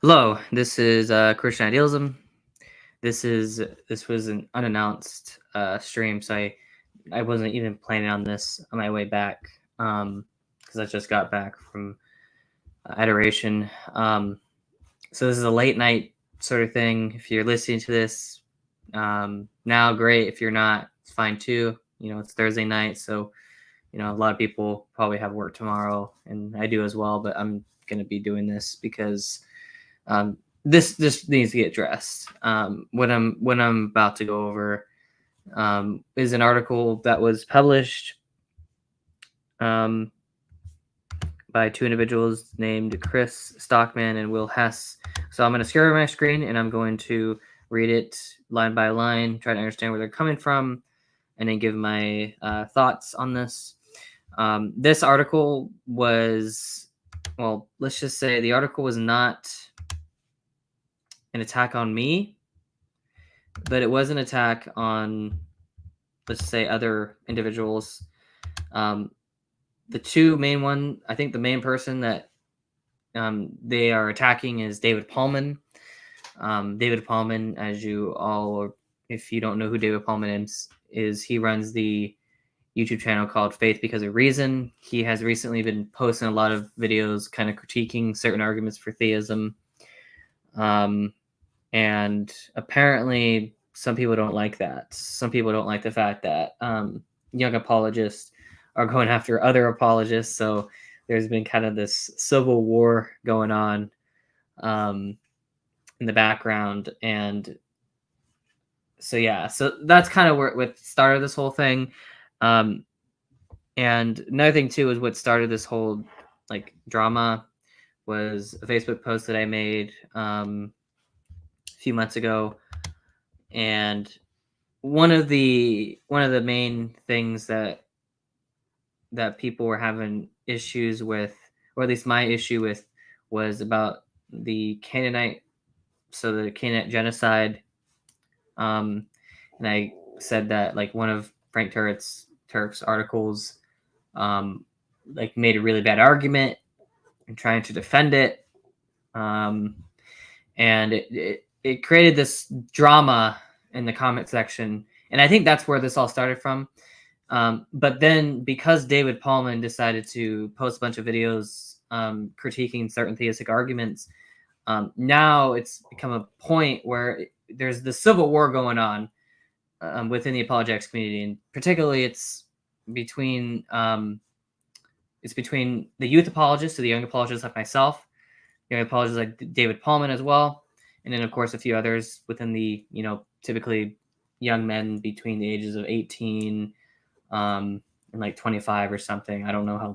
Hello, this is Christian Idealism. This was an unannounced stream, so I wasn't even planning on this on my way back because I just got back from adoration. So this is a late night sort of thing. If you're listening to this now, great. If you're not, it's fine too. It's Thursday night, so a lot of people probably have work tomorrow, and I do as well. But I'm going to be doing this because um, this needs to get addressed. What I'm about to go over is an article that was published um, by two individuals named Chris Stockman and Will Hess. So I'm going to share my screen and I'm going to read it line by line, try to understand where they're coming from, and then give my thoughts on this. This article was, well, let's just say the article was not an attack on me, but it was an attack on, let's say, other individuals. The two main one, I think the main person that they are attacking is David Paulman. David Paulman, as you all, if you don't know who David Paulman is he runs the YouTube channel called Faith Because of Reason. He has recently been posting a lot of videos kind of critiquing certain arguments for theism. And apparently some people don't like that. Some people don't like the fact that young apologists are going after other apologists. So there's been kind of this civil war going on in the background. And so, yeah, so that's kind of where it started this whole thing. And another thing too is what started this whole like drama was a Facebook post that I made a few months ago, and one of the main things that people were having issues with, or at least my issue with, was about the Canaanite, so the Canaanite genocide. And I said that like one of Frank Turk's articles like made a really bad argument and trying to defend it. And it created this drama in the comment section. And I think that's where this all started from. But then because David Paulman decided to post a bunch of videos critiquing certain theistic arguments, now it's become a point where there's the civil war going on within the apologetics community. And particularly it's between the youth apologists, so the young apologists like myself, young apologists like David Paulman as well, and then of course a few others within the typically young men between the ages of 18 and like 25 or something. I don't know how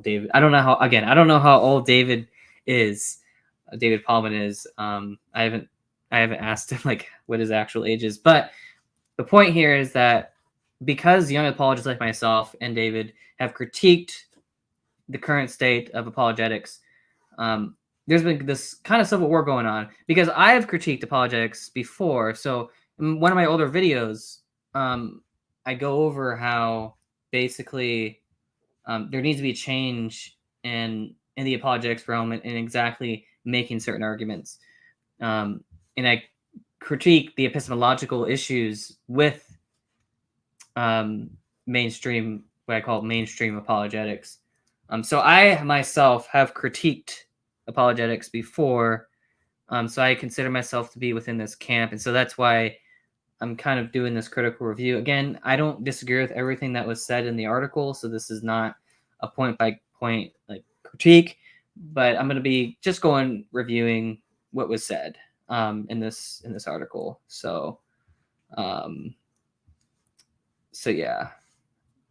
old David is. David Paulman is. I haven't asked him like what his actual age is, but the point here is that because young apologists like myself and David have critiqued the current state of apologetics, there's been this kind of civil war going on because I have critiqued apologetics before. So in one of my older videos, I go over how basically there needs to be a change in the apologetics realm and exactly making certain arguments. And I critique the epistemological issues with mainstream, what I call mainstream apologetics. So I myself have critiqued apologetics before. So I consider myself to be within this camp. And so that's why I'm kind of doing this critical review. Again, I don't disagree with everything that was said in the article. So this is not a point by point like critique, but I'm going to be just going reviewing what was said in this article. So yeah.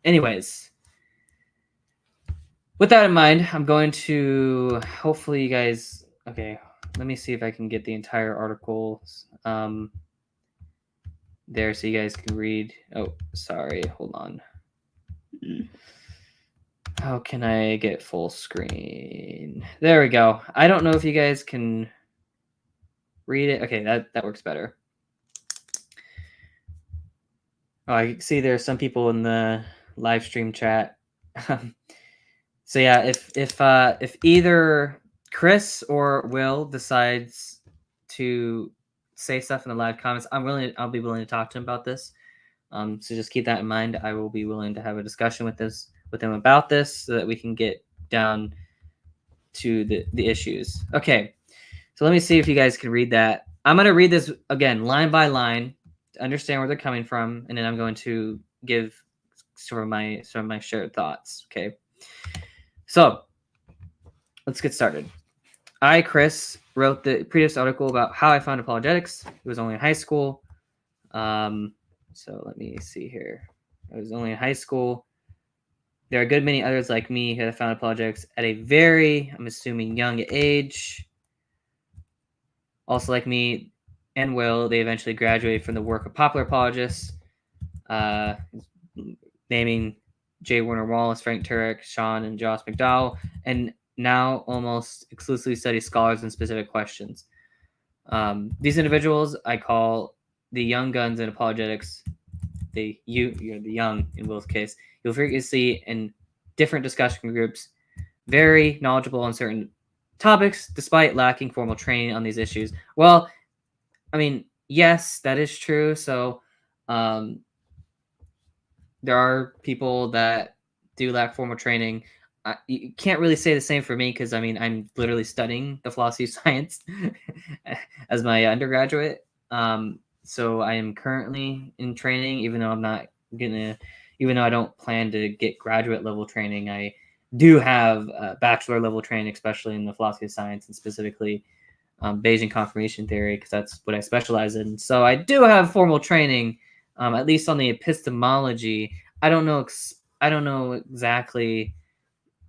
Anyways, with that in mind, I'm going to hopefully you guys. Okay, let me see if I can get the entire article there so you guys can read. Oh, sorry. Hold on. How can I get full screen? There we go. I don't know if you guys can read it. Okay, that works better. Oh, I see there's some people in the live stream chat. So yeah, if either Chris or Will decides to say stuff in the live comments, I'll be willing to talk to him about this. So just keep that in mind. I will be willing to have a discussion with him about this so that we can get down to the issues. Okay, so let me see if you guys can read that. I'm going to read this again line by line to understand where they're coming from, and then I'm going to give sort of my shared thoughts. Okay, so let's get started. I, Chris, wrote the previous article about how I found apologetics. It was only in high school. So let me see here. I was only in high school. There are a good many others like me who have found apologetics at a very, I'm assuming, young age. Also like me and Will, they eventually graduated from the work of popular apologists, naming J. Warner Wallace, Frank Turek, Sean, and Josh McDowell, and now almost exclusively study scholars in specific questions. These individuals I call the young guns in apologetics. You're the young in Will's case. You'll frequently see in different discussion groups, very knowledgeable on certain topics, despite lacking formal training on these issues. Well, I mean, yes, that is true. So there are people that do lack formal training. You can't really say the same for me because, I mean, I'm literally studying the philosophy of science as my undergraduate. So I am currently in training, even though even though I don't plan to get graduate level training, I do have bachelor level training, especially in the philosophy of science and specifically Bayesian confirmation theory, because that's what I specialize in. So I do have formal training, at least on the epistemology. I don't know exactly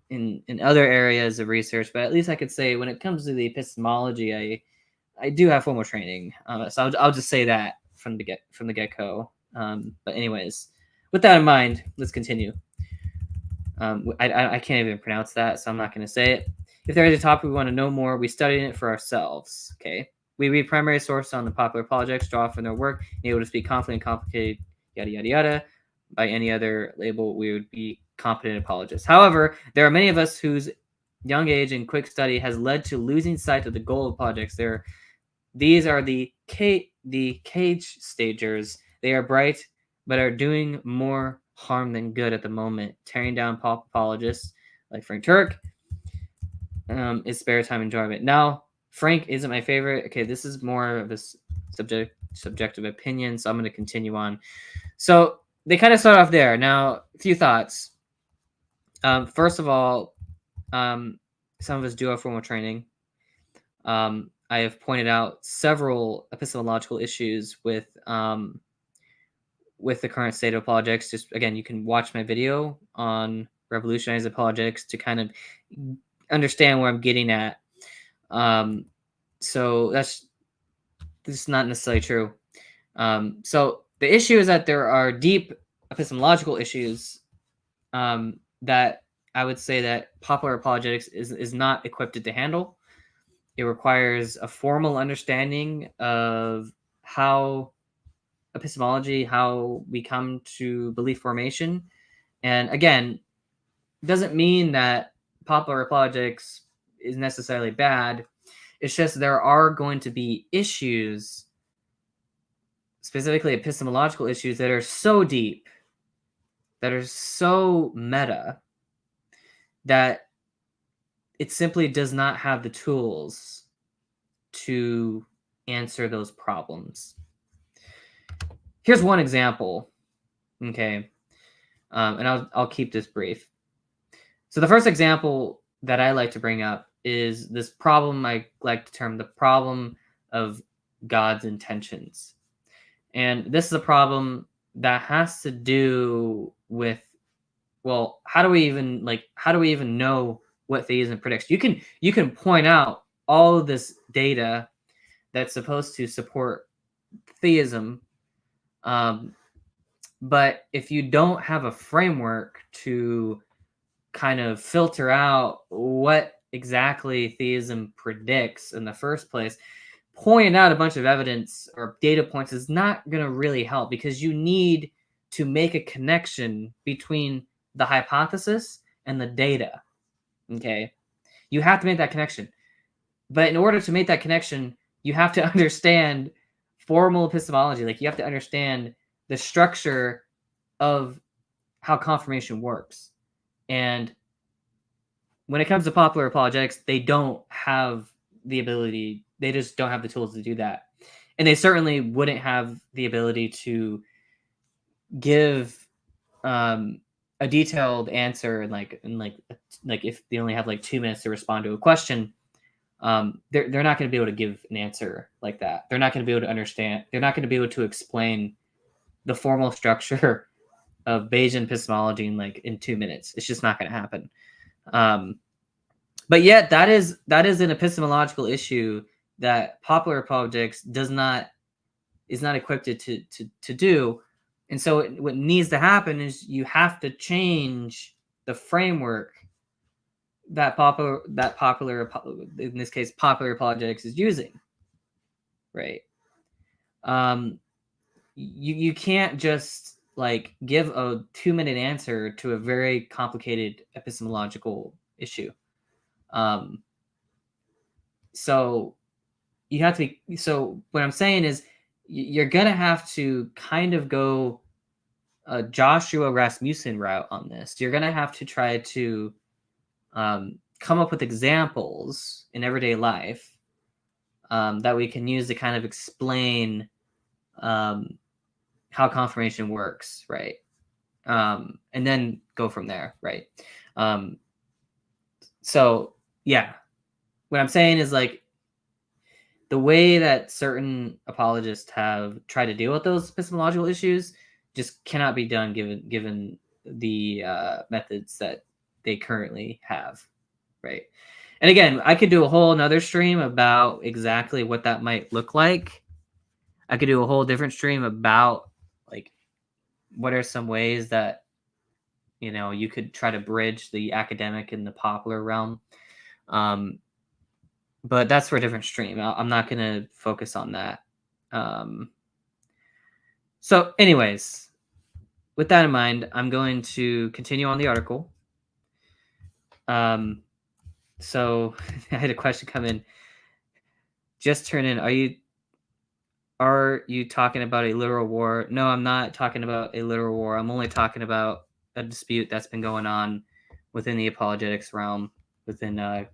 in other areas of research, but at least I could say when it comes to the epistemology, I do have formal training. So I'll just say that from the get go. But anyways, with that in mind, let's continue. I can't even pronounce that, so I'm not going to say it. If there is a topic we want to know more, we study it for ourselves. Okay, we read primary sources on the popular apologetics, draw from their work, and able to speak confidently and complicated, yada yada yada. By any other label, we would be competent apologists. However, there are many of us whose young age and quick study has led to losing sight of the goal of apologetics. These are the cage stagers. They are bright, but are doing more harm than good at the moment, tearing down pop apologists like Frank Turek is spare time enjoyment. Now, Frank isn't my favorite. Okay, this is more of a subjective opinion, so I'm going to continue on. So they kind of start off there. Now, a few thoughts. First of all, some of us do have formal training. I have pointed out several epistemological issues with the current state of apologetics. Just again, you can watch my video on revolutionized apologetics to kind of understand where I'm getting at. So that's not necessarily true. So the issue is that there are deep epistemological issues that I would say that popular apologetics is not equipped to handle. It requires a formal understanding of how epistemology, how we come to belief formation. And again, doesn't mean that popular apologetics is necessarily bad. It's just there are going to be issues, specifically epistemological issues, that are so deep, that are so meta, that it simply does not have the tools to answer those problems. Here's one example, okay, and I'll keep this brief. So the first example that I like to bring up is this problem I like to term the problem of God's intentions. And this is a problem that has to do with, well, how do we even know what theism predicts? You can point out all of this data that's supposed to support theism, but if you don't have a framework to kind of filter out what exactly theism predicts in the first place, pointing out a bunch of evidence or data points is not going to really help, because you need to make a connection between the hypothesis and the data. Okay, you have to make that connection, but in order to make that connection, you have to understand formal epistemology. Like, you have to understand the structure of how confirmation works. And when it comes to popular apologetics, they don't have the ability, they just don't have the tools to do that. And they certainly wouldn't have the ability to give a detailed answer, and like if they only have like 2 minutes to respond to a question, they're not going to be able to give an answer like that. They're not going to be able to understand. They're not going to be able to explain the formal structure of Bayesian epistemology in 2 minutes. It's just not going to happen. But yet that is an epistemological issue that popular apologetics is not equipped to do. And so what needs to happen is you have to change the framework that popular in this case popular apologetics is using, right? You can't just like give a 2-minute answer to a very complicated epistemological issue. So you have to be, so what I'm saying is you're gonna have to kind of go a Joshua Rasmussen route on this. You're gonna have to try to come up with examples in everyday life that we can use to kind of explain how confirmation works, right? And then go from there, right? So yeah, what I'm saying is like the way that certain apologists have tried to deal with those epistemological issues just cannot be done given the methods that they currently have, right? And again, I could do a whole another stream about exactly what that might look like. I could do a whole different stream about like what are some ways that you could try to bridge the academic and the popular realm. But that's for a different stream. I'm not going to focus on that. So anyways, with that in mind, I'm going to continue on the article. So I had a question come in. Just turn in. Are you talking about a literal war? No, I'm not talking about a literal war. I'm only talking about a dispute that's been going on within the apologetics realm, within the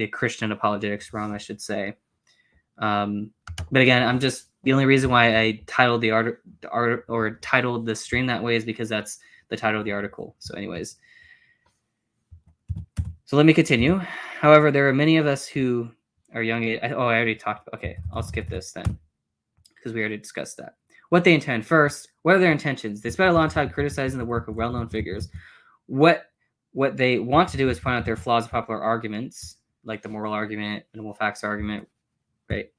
Christian apologetics realm, I should say. But again, the only reason why I titled the art or titled the stream that way is because that's the title of the article. So anyways, so let me continue. However, there are many of us who are young. I already talked. Okay, I'll skip this then because we already discussed that. What they intend. First, what are their intentions? They spend a long time criticizing the work of well-known figures. What they want to do is point out their flaws in popular arguments, like the moral argument, minimal facts argument, right?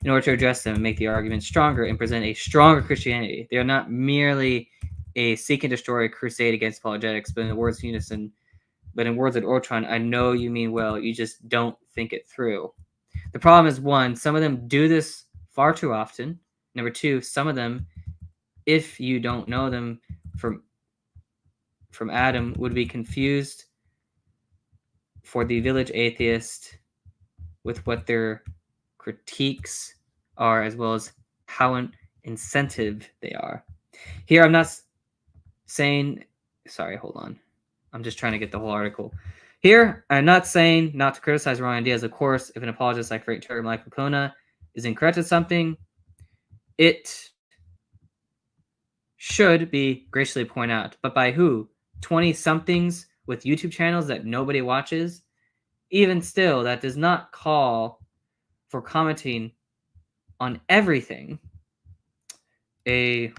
In order to address them and make the argument stronger and present a stronger Christianity. They are not merely a seek and destroy crusade against apologetics, but in the words of Unison, but in words of Ortron, I know you mean well, you just don't think it through. The problem is, one, some of them do this far too often. Number two, some of them, if you don't know them from Adam, would be confused for the village atheist with what their critiques are, as well as how incentive they are. Here, I'm not saying, sorry, hold on. I'm just trying to get the whole article. Here, I'm not saying not to criticize wrong ideas. Of course, if an apologist like Frank Turner, Michael Kona is incorrect at something, it should be graciously pointed out. But by who? 20-somethings with YouTube channels that nobody watches? Even still, that does not call for commenting on everything a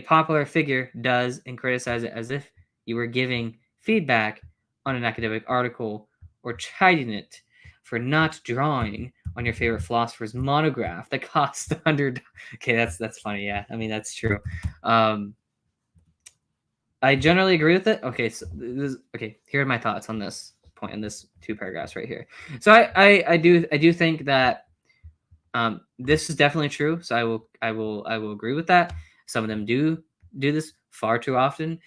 popular figure does and criticize it as if you were giving feedback on an academic article or chiding it for not drawing on your favorite philosopher's monograph that cost $100. Okay, that's funny. Yeah, I mean that's true. I generally agree with it. Okay, so here are my thoughts on this point in this 2 paragraphs right here. So I do think that this is definitely true. So I will agree with that. Some of them do this far too often.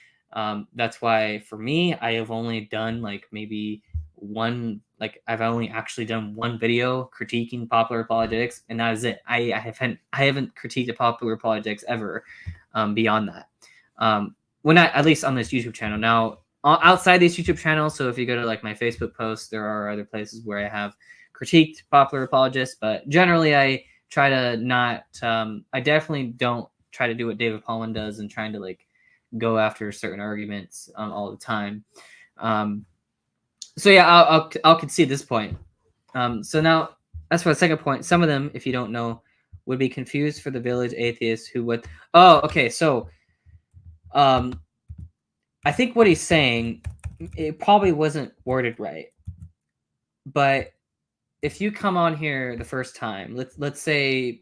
That's why for me, I have only done like maybe one like I've only actually done one video critiquing popular apologetics, and that is it. I haven't critiqued popular apologetics ever beyond that. When at least on this YouTube channel. Now outside these YouTube channels, so if you go to like my Facebook posts, there are other places where I have critiqued popular apologists, but generally I try to not. I definitely don't try to do what David Paulman does and trying to like go after certain arguments all the time. So yeah, I'll concede this point. So now, as for the second point, some of them, if you don't know, would be confused for the village atheists who would. Oh, okay. So, I think what he's saying, it probably wasn't worded right. But if you come on here the first time, let's say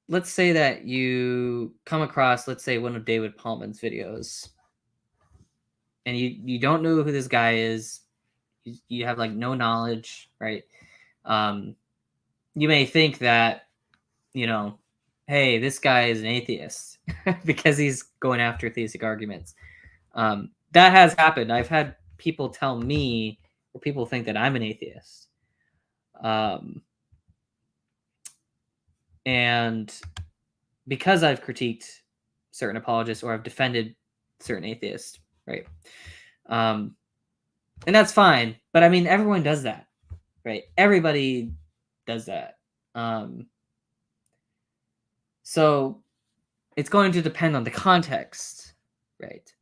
that you come across, let's say, one of David Paulman's videos, and you don't know who this guy is. You have like no knowledge, right? You may think that, hey, this guy is an atheist because he's going after theistic arguments. That has happened. I've had people tell me, or people think that I'm an atheist. And because I've critiqued certain apologists or I've defended certain atheists, right? And that's fine. But I mean, everyone does that, right? Everybody does that. So it's going to depend on the context, right?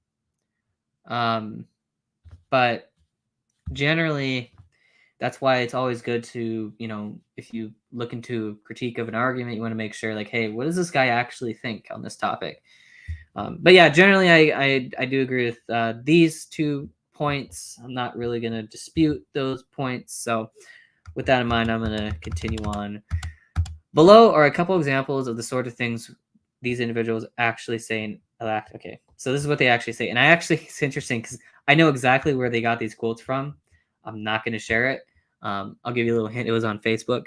But generally, that's why it's always good to, if you look into a critique of an argument, you want to make sure, like, hey, what does this guy actually think on this topic? But yeah, generally, I do agree with these 2 points. I'm not really going to dispute those points. So with that in mind, I'm going to continue on. Below are a couple examples of the sort of things these individuals actually say in act. Okay, so this is what they actually say. And it's interesting because I know exactly where they got these quotes from. I'm not going to share it. I'll give you a little hint. It was on Facebook.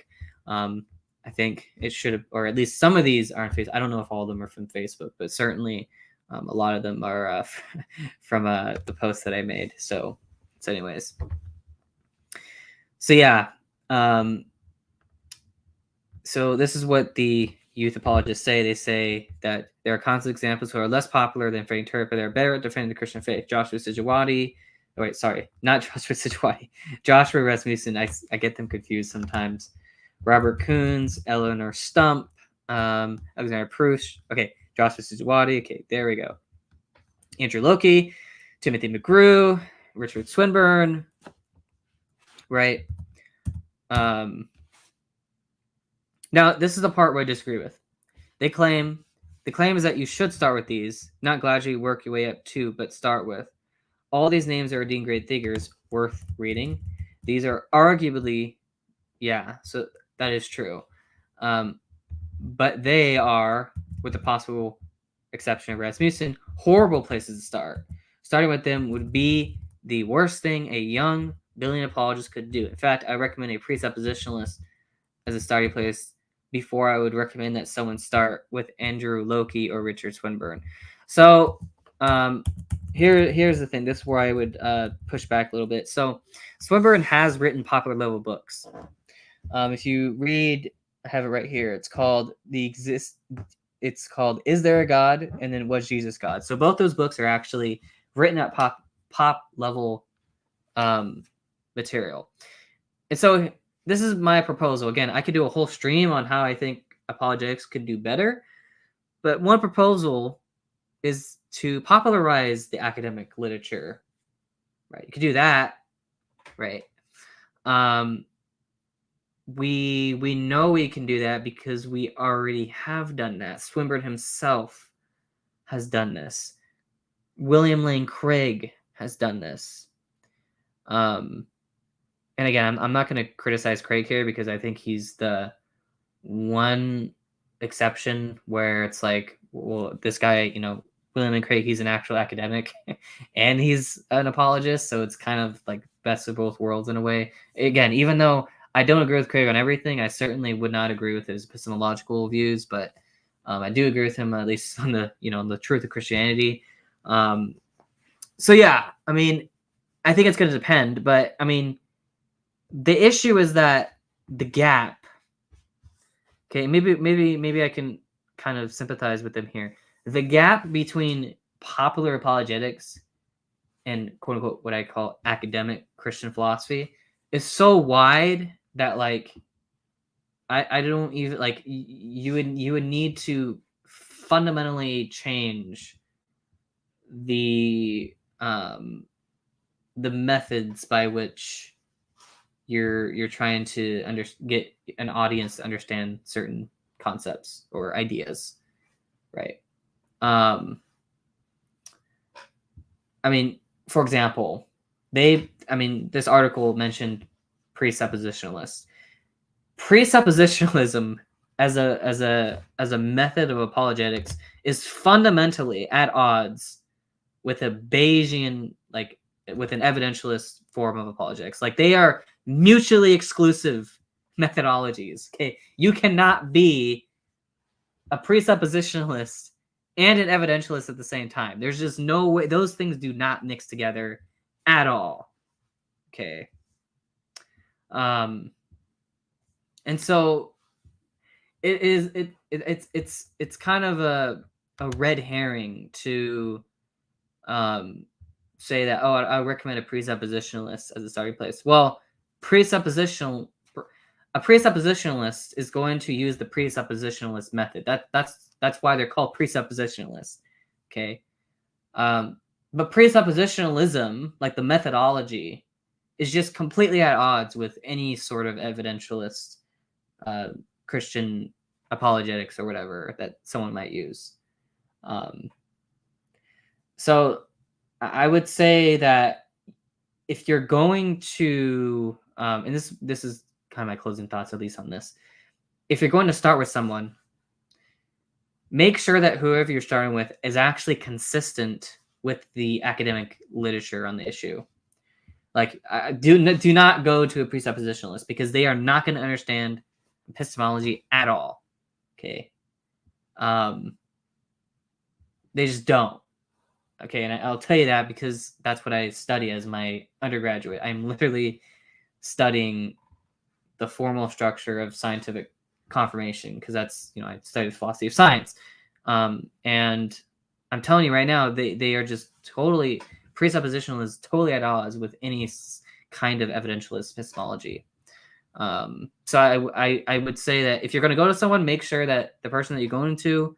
I think it should have, or at least some of these are on Facebook. I don't know if all of them are from Facebook, but certainly a lot of them are from the post that I made. So anyways. So yeah. So this is what the youth apologists say. They say that there are countless examples who are less popular than Frank Turk, but they're better at defending the Christian faith. Joshua Sijiwati. Wait, sorry, not Joshua Sijiwati. Joshua Rasmussen. I get them confused sometimes. Robert Coons, Eleanor Stump, Alexander Prush. Okay, Joshua Sijiwati. Okay, there we go. Andrew Loki, Timothy McGrew, Richard Swinburne. Right. Now, this is the part where I disagree with. The claim is that you should start with these, not gradually work your way up to, but start with. All these names are deemed great figures, worth reading. These are arguably, yeah, so that is true. But they are, with the possible exception of Rasmussen, horrible places to start. Starting with them would be the worst thing a young billion apologist could do. In fact, I recommend a presuppositionalist as a starting place before I would recommend that someone start with Andrew Loki or Richard Swinburne. So here's the thing. This is where I would push back a little bit. So Swinburne has written popular level books. If you read, I have it right here. It's called It's called Is There a God? And then Was Jesus God? So both those books are actually written at pop level material. And so this is my proposal. Again, I could do a whole stream on how I think apologetics could do better. But one proposal is to popularize the academic literature. Right. You could do that. Right. We know we can do that because we already have done that. Swinburne himself has done this. William Lane Craig has done this. And again, I'm not going to criticize Craig here because I think he's the one exception where it's like, well, this guy, William Lane Craig, he's an actual academic and he's an apologist. So it's kind of like best of both worlds in a way. Again, even though I don't agree with Craig on everything, I certainly would not agree with his epistemological views, but I do agree with him at least on the, on the truth of Christianity. So yeah, I mean, I think it's going to depend, but I mean, the issue is that the gap. Okay, maybe I can kind of sympathize with them here. The gap between popular apologetics and quote unquote what I call academic Christian philosophy is so wide that like I don't even like you would need to fundamentally change the um the methods by which you're trying to get an audience to understand certain concepts or ideas, right? I mean, for example, this article mentioned presuppositionalists. Presuppositionalism as a method of apologetics is fundamentally at odds with a Bayesian, like with an evidentialist form of apologetics. Like they are mutually exclusive methodologies. Okay, you cannot be a presuppositionalist and an evidentialist at the same time. There's just no way. Those things do not mix together at all. Okay. And so it's kind of a red herring to say that, oh, I recommend a presuppositionalist as a starting place. Well, presuppositional a presuppositionalist is going to use the presuppositionalist method. That's why they're called presuppositionalists. Okay. But presuppositionalism, like the methodology, is just completely at odds with any sort of evidentialist Christian apologetics or whatever that someone might use. So I would say that if you're going to, and this is kind of my closing thoughts, at least on this. If you're going to start with someone, make sure that whoever you're starting with is actually consistent with the academic literature on the issue. Like, do not go to a presuppositionalist because they are not going to understand epistemology at all. Okay. They just don't. Okay, and I'll tell you that because that's what I study as my undergraduate. I'm literally studying the formal structure of scientific confirmation because that's, I studied philosophy of science. And I'm telling you right now, they are just totally, presuppositional is totally at odds with any kind of evidentialist epistemology. So I would say that if you're going to go to someone, make sure that the person that you're going to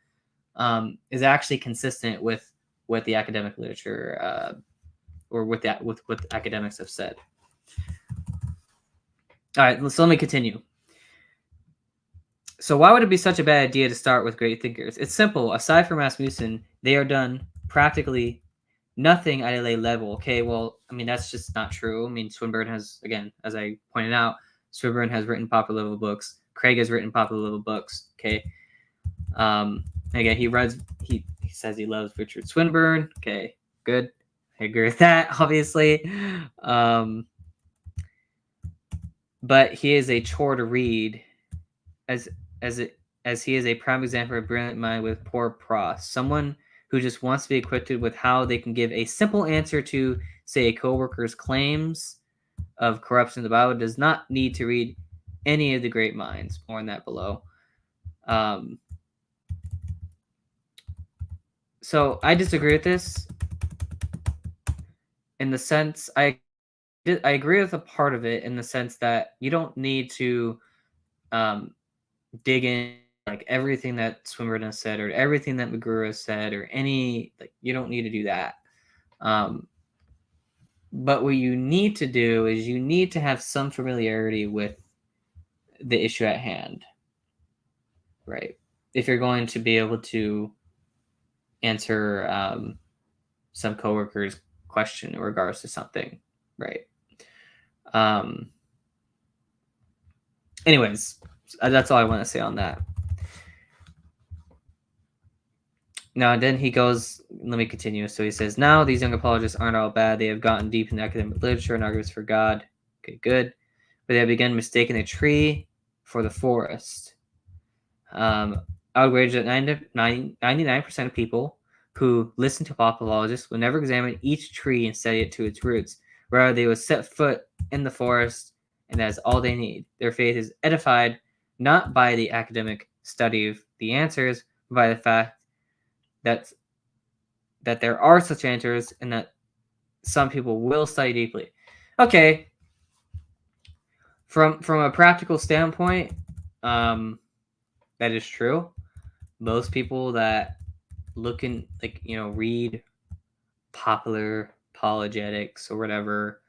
is actually consistent with what the academic literature or with what academics have said. All right, so let me continue. So why would it be such a bad idea to start with great thinkers? It's simple. Aside from Rasmussen, they are done practically nothing at a lay level. Okay, well, I mean, that's just not true. I mean, Swinburne has, again, as I pointed out, Swinburne has written popular level books. Craig has written popular level books. Okay. Again, he says he loves Richard Swinburne. Okay, good. I agree with that, obviously. But he is a chore to read as he is a prime example of a brilliant mind with poor pros. Someone who just wants to be equipped with how they can give a simple answer to, say, a coworker's claims of corruption in the Bible does not need to read any of the great minds. More on that below. So I disagree with this in the sense I agree with a part of it in the sense that you don't need to dig in like everything that Swinburne has said or everything that McGrew has said or any, like, you don't need to do that. But what you need to do is you need to have some familiarity with the issue at hand, right? If you're going to be able to answer some coworker's question in regards to something, right? Anyways, that's all I want to say on that. Now, then he goes, let me continue. So he says, now these young apologists aren't all bad. They have gotten deep in academic literature and arguments for God. Okay, good. But they have begun mistaking the tree for the forest. I would wager that 99% of people who listen to apologists will never examine each tree and study it to its roots. Rather, they will set foot in the forest, and that is all they need. Their faith is edified not by the academic study of the answers, but by the fact that there are such answers and that some people will study deeply. Okay, from a practical standpoint, that is true. Most people that look in, like, read popular apologetics or whatever,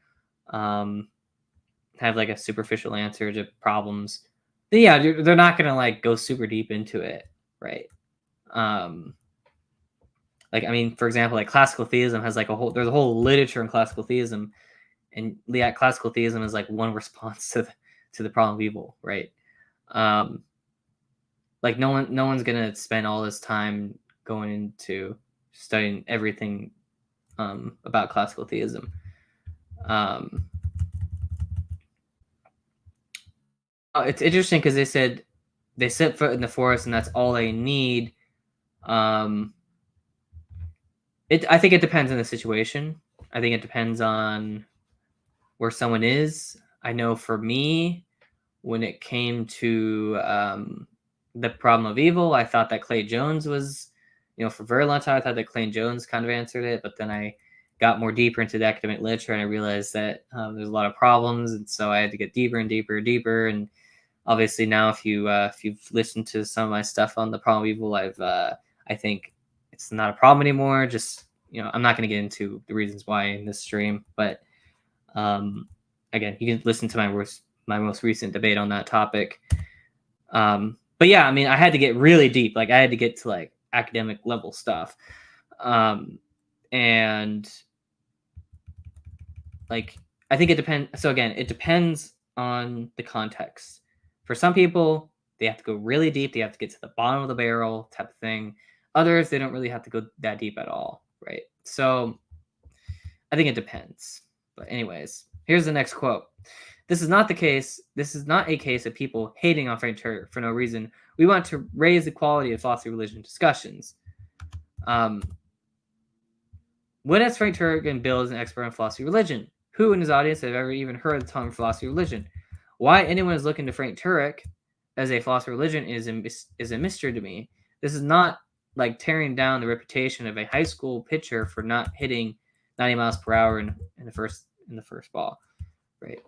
have like a superficial answer to problems. Yeah, they're not gonna like go super deep into it, right? Like, I mean, for example, like classical theism has like there's a whole literature in classical theism, and classical theism is like one response to the problem of evil, right? Like no one's gonna spend all this time going into studying everything about classical theism. It's interesting because they said they set foot in the forest and that's all they need. I think it depends on the situation. I think it depends on where someone is. I know for me, when it came to the problem of evil, I thought that Clay Jones was, for a very long time, I thought that Clay Jones kind of answered it, but then I got more deeper into the academic literature and I realized that there's a lot of problems, and so I had to get deeper and deeper and deeper. And obviously now, if you've listened to some of my stuff on the problem of evil, I think it's not a problem anymore. Just, I'm not going to get into the reasons why in this stream, but again, you can listen to my most recent debate on that topic. But yeah, I mean, I had to get really deep. Like I had to get to like academic level stuff. And like, I think it depends. So again, it depends on the context. For some people, they have to go really deep. They have to get to the bottom of the barrel type of thing. Others, they don't really have to go that deep at all, right? So I think it depends. But anyways, here's the next quote. This is not the case. This is not a case of people hating on Frank Turek for no reason. We want to raise the quality of philosophy religion discussions. When has Frank Turek been billed as an expert on philosophy religion? Who in his audience have ever even heard the term philosophy religion? Why anyone is looking to Frank Turek as a philosophy religion is a mystery to me. This is not like tearing down the reputation of a high school pitcher for not hitting 90 miles per hour in the first ball, right?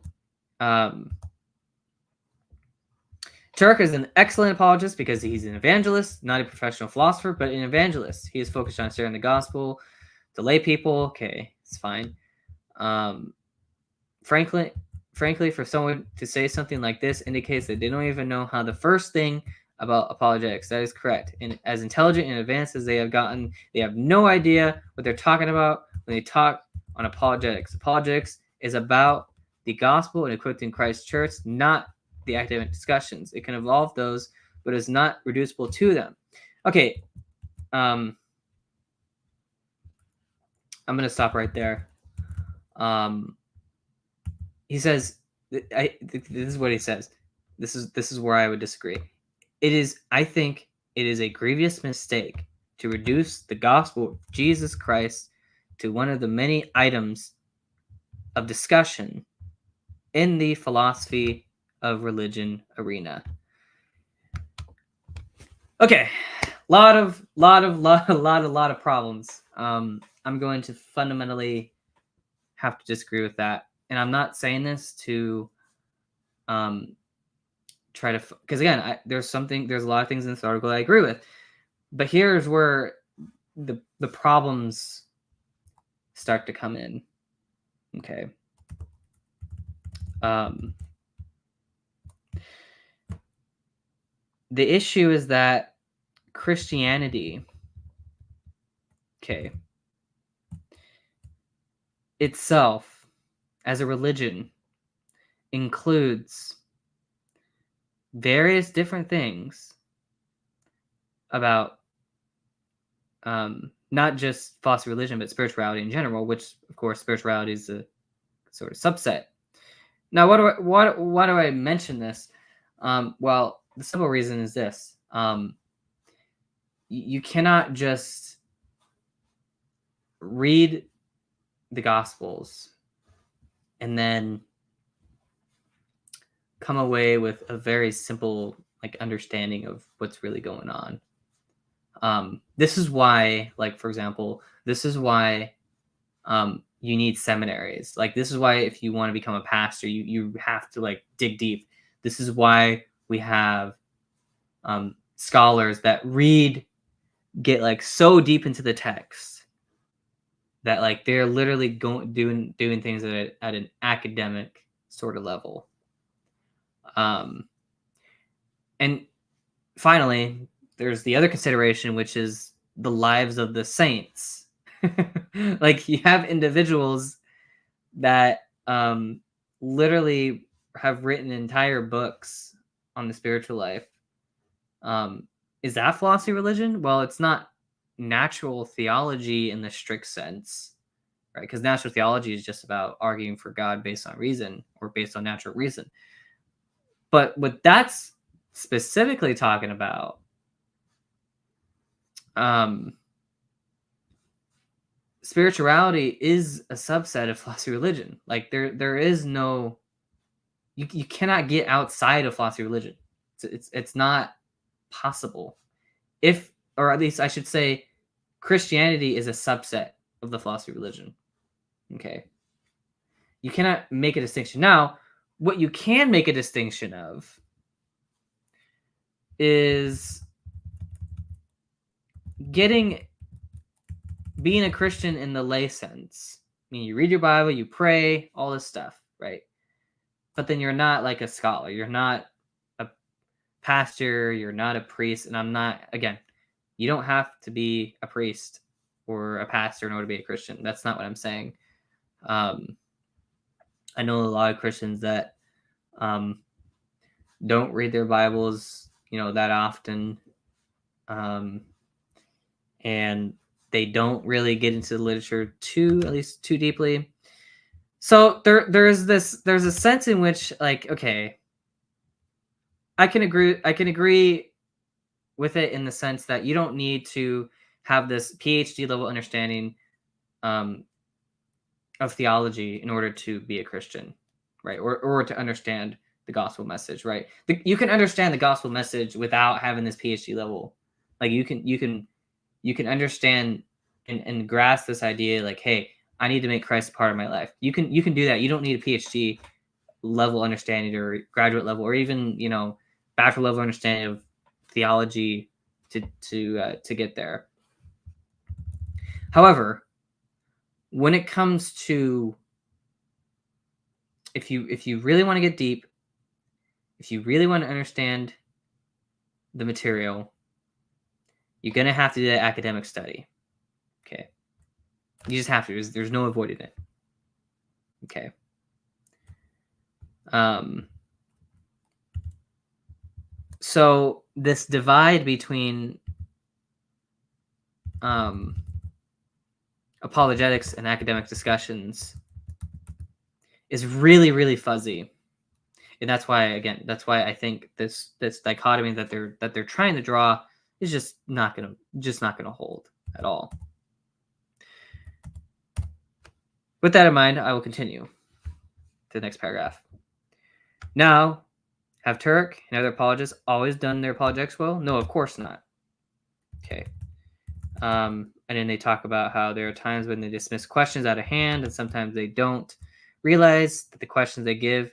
Turek is an excellent apologist because he's an evangelist, not a professional philosopher, but an evangelist. He is focused on sharing the gospel to lay people. Okay, it's fine. Frankly, for someone to say something like this indicates that they don't even know how the first thing about apologetics. That is correct. And as intelligent and advanced as they have gotten, they have no idea what they're talking about when they talk on apologetics. Apologetics is about the gospel and equipping Christ's church, not the academic discussions. It can involve those, but is not reducible to them. Okay. I'm going to stop right there. He says, this is what he says. This is where I would disagree. I think it is a grievous mistake to reduce the gospel of Jesus Christ to one of the many items of discussion in the philosophy of religion arena. Okay, lot of problems. I'm going to fundamentally have to disagree with that, and I'm not saying this to try to, because again, there's a lot of things in this article I agree with, but here's where the problems start to come in. Okay. The issue is that Christianity, okay, itself as a religion includes various different things about not just philosophy religion, but spirituality in general, which of course spirituality is a sort of subset. Now, why do I mention this? Well, the simple reason is this. You cannot just read the Gospels and then come away with a very simple like understanding of what's really going on. This is why, like for example, this is why you need seminaries. Like this is why if you want to become a pastor, you have to like dig deep. This is why we have scholars that get like so deep into the text that like they're literally doing things at an academic sort of level. And finally, there's the other consideration, which is the lives of the saints. Like you have individuals that literally have written entire books on the spiritual life. Is that philosophy religion? Well, it's not natural theology in the strict sense, right? Because natural theology is just about arguing for God based on reason or based on natural reason. But what that's specifically talking about, spirituality is a subset of philosophy religion. Like there is no, you cannot get outside of philosophy religion. It's not possible. If, or at least I should say, Christianity is a subset of the philosophy religion. Okay. You cannot make a distinction. Now, what you can make a distinction of is being a Christian in the lay sense. I mean, you read your Bible, you pray, all this stuff, right? But then you're not like a scholar. You're not a pastor. You're not a priest. And I'm not, again, you don't have to be a priest or a pastor in order to be a Christian. That's not what I'm saying. I know a lot of Christians that don't read their Bibles, that often. And they don't really get into the literature at least too deeply. So there's a sense in which, like, okay, I can agree with it in the sense that you don't need to have this PhD level understanding of theology in order to be a Christian, right? Or to understand the gospel message, right? You can understand the gospel message without having this PhD level. Like you can understand and grasp this idea, like, hey, I need to make Christ a part of my life. You can do that. You don't need a PhD level understanding or graduate level or even bachelor level understanding of theology to get there. However, when it comes to if you really want to get deep, if you really want to understand the material, you're gonna have to do that academic study. Okay, you just have to. There's no avoiding it. Okay. So this divide between apologetics and academic discussions is really, really fuzzy, and that's why I think this dichotomy that they're trying to draw is just not gonna hold at all. With that in mind, I will continue to the next paragraph. Now, have Turek and other apologists always done their apologetics well? No, of course not. Okay. And then they talk about how there are times when they dismiss questions out of hand, and sometimes they don't realize that the questions they gave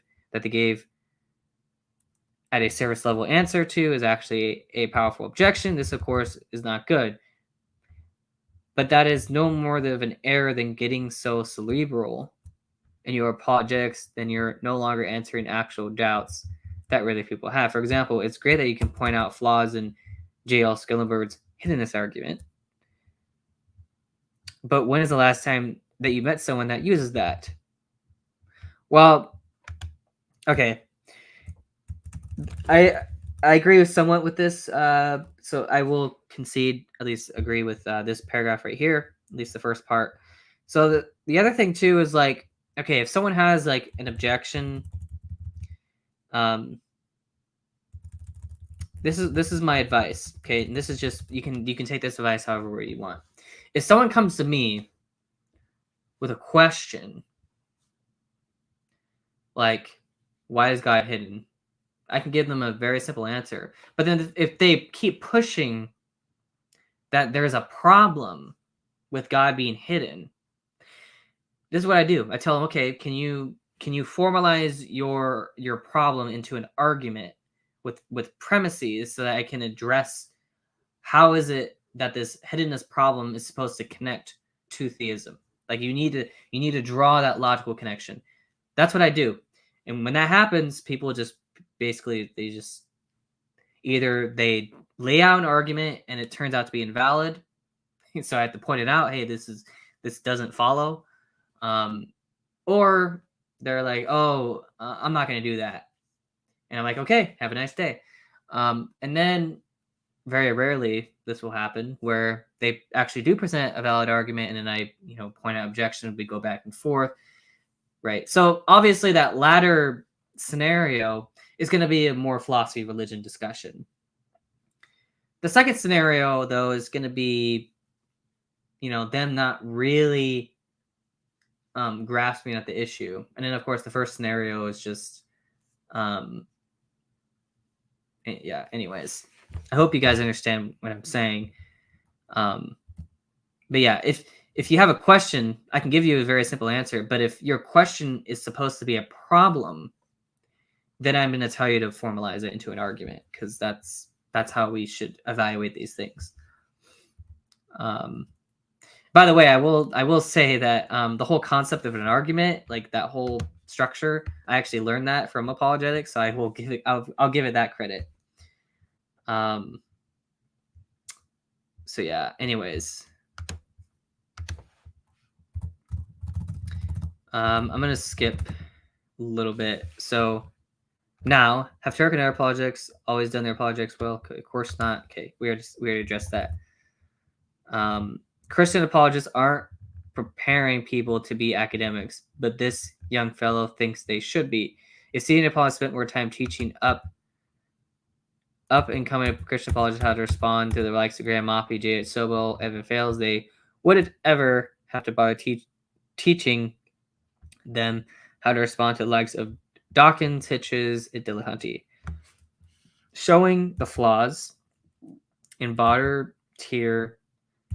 at a service level answer to is actually a powerful objection. This, of course, is not good. But that is no more of an error than getting so cerebral in your apologetics, then you're no longer answering actual doubts that really people have. For example, it's great that you can point out flaws in J.L. Skillenberg's hiddenness argument. But when is the last time that you met someone that uses that? Well, okay. I agree with somewhat with this. So I will concede, at least agree with this paragraph right here, at least the first part. So the other thing too is like, okay, if someone has like an objection, this is my advice. Okay, and this is just you can take this advice however way you want. If someone comes to me with a question, like, why is God hidden? I can give them a very simple answer. But then if they keep pushing that there's a problem with God being hidden, this is what I do. I tell them, okay, can you formalize your problem into an argument with premises so that I can address how is it that this hiddenness problem is supposed to connect to theism? Like you need to draw that logical connection. That's what I do. And when that happens, people just basically they just either they lay out an argument and it turns out to be invalid. So I have to point it out, hey, this doesn't follow. Or they're like, oh, I'm not going to do that. And I'm like, okay, have a nice day. And then very rarely this will happen where they actually do present a valid argument and then I, point out objection, we go back and forth. Right. So obviously that latter scenario is going to be a more philosophy religion discussion. The second scenario though is going to be, them not really grasping at the issue. And then of course the first scenario is just yeah, anyways. I hope you guys understand what I'm saying. But yeah, if you have a question, I can give you a very simple answer. But if your question is supposed to be a problem, then I'm going to tell you to formalize it into an argument because that's how we should evaluate these things. By the way, I will say that the whole concept of an argument, like that whole structure, I actually learned that from apologetics. So I will give it. I'll give it that credit. So yeah. Anyways, I'm gonna skip a little bit. So now, have Turk and their apologetics always done their apologetics well? Of course not. Okay, we already addressed that. Christian apologists aren't preparing people to be academics, but this young fellow thinks they should be. If Stephen apologists spent more time teaching up and coming Christian apologists how to respond to the likes of Graham Moppy, J. Sobel, Evan Fales, they wouldn't ever have to bother teaching them how to respond to the likes of Dawkins, Hitches, and Dillahunty. Showing the flaws in bottom tier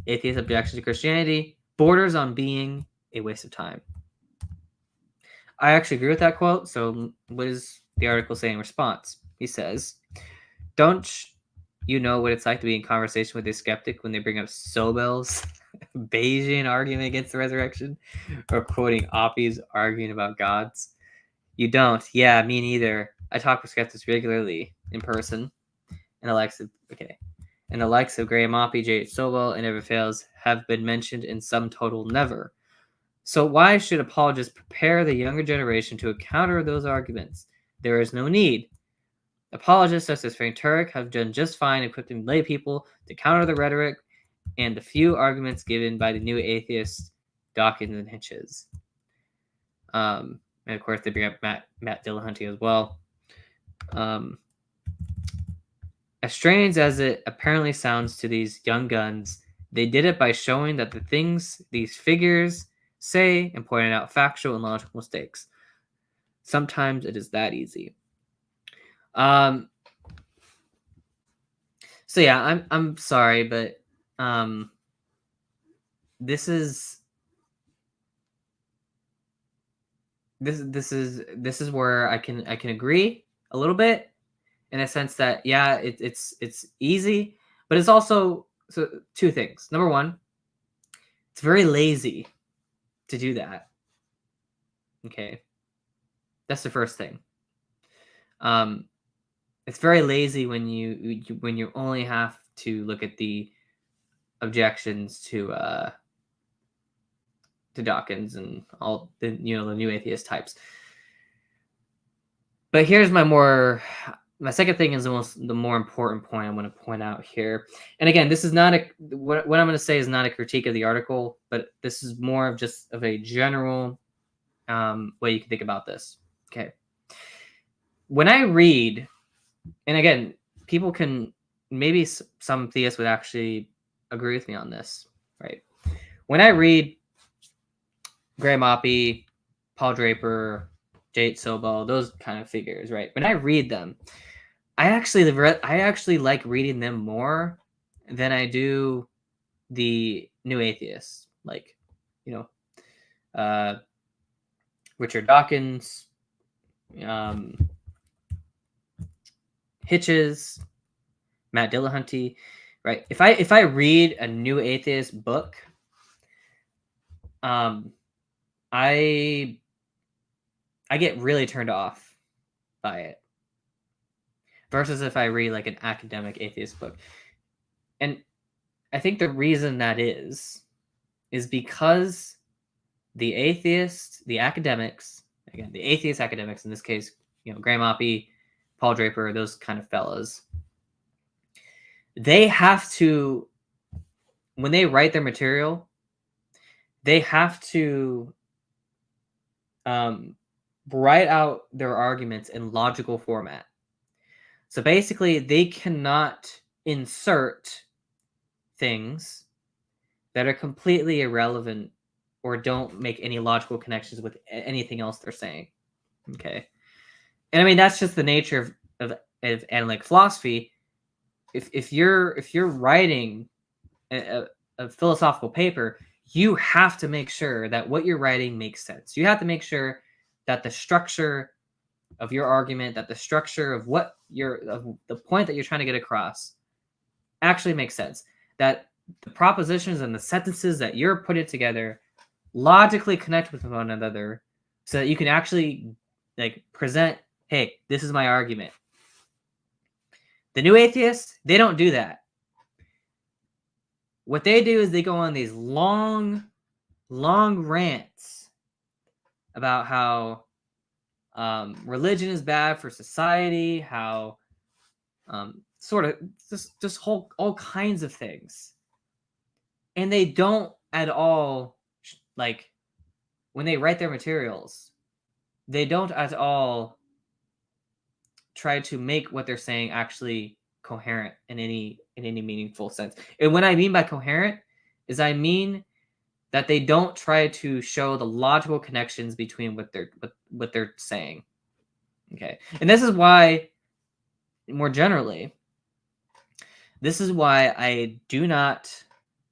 atheist objections to Christianity borders on being a waste of time. I actually agree with that quote. So what does the article say in response? He says, don't you know what it's like to be in conversation with a skeptic when they bring up Sobel's Bayesian argument against the resurrection or quoting Oppie's arguing about gods? You don't. Yeah, me neither. I talk with skeptics regularly in person. And the likes of Graham Moppy, J. Sobel, and Ever Fails have been mentioned in some total never. So why should apologists prepare the younger generation to counter those arguments? There is no need. Apologists such as Frank Turek have done just fine equipping lay people to counter the rhetoric and the few arguments given by the new atheists, Dawkins and Hitches. And of course, they bring up Matt Dillahunty as well. As strange as it apparently sounds to these young guns, they did it by showing that the things these figures say and pointing out factual and logical mistakes. Sometimes it is that easy. So yeah, I'm sorry, but this is where I can agree a little bit in a sense that yeah, it's easy, but it's also so two things. Number one, it's very lazy to do that. Okay, that's the first thing. It's very lazy when you only have to look at the objections to Dawkins and all the the new atheist types. But here's my second thing is the more important point I want to point out here. And again, this is not what I'm going to say is not a critique of the article, but this is more of just of a general way you can think about this. Okay. When I read, and again, people can, maybe some theists would actually agree with me on this, right? When I read Graham Oppie, Paul Draper, Jate Sobel, those kind of figures, right? When I read them, I actually like reading them more than I do the new atheists, like, you know, Richard Dawkins, Hitches, Matt Dillahunty, right? If I read a new atheist book, I get really turned off by it versus if I read like an academic atheist book. And I think the reason that is because the atheists, the academics, again, the atheist academics in this case, you know, Graham Oppie, Paul Draper, those kind of fellas, they have to, when they write their material, they have to write out their arguments in logical format. So basically, they cannot insert things that are completely irrelevant or don't make any logical connections with anything else they're saying. Okay. And I mean, that's just the nature of analytic philosophy. If you're writing a philosophical paper, you have to make sure that what you're writing makes sense. You have to make sure that the structure of your argument, that the structure of the point that you're trying to get across actually makes sense. That the propositions and the sentences that you're putting together logically connect with one another so that you can actually like present, hey, this is my argument. The new atheists, they don't do that. What they do is they go on these long rants about how religion is bad for society, how sort of just all kinds of things. And they don't at all, like, when they write their materials, they don't at all try to make what they're saying actually coherent in any meaningful sense. And what I mean by coherent is I mean that they don't try to show the logical connections between what they're saying. Okay. And this is why, more generally, this is why I do not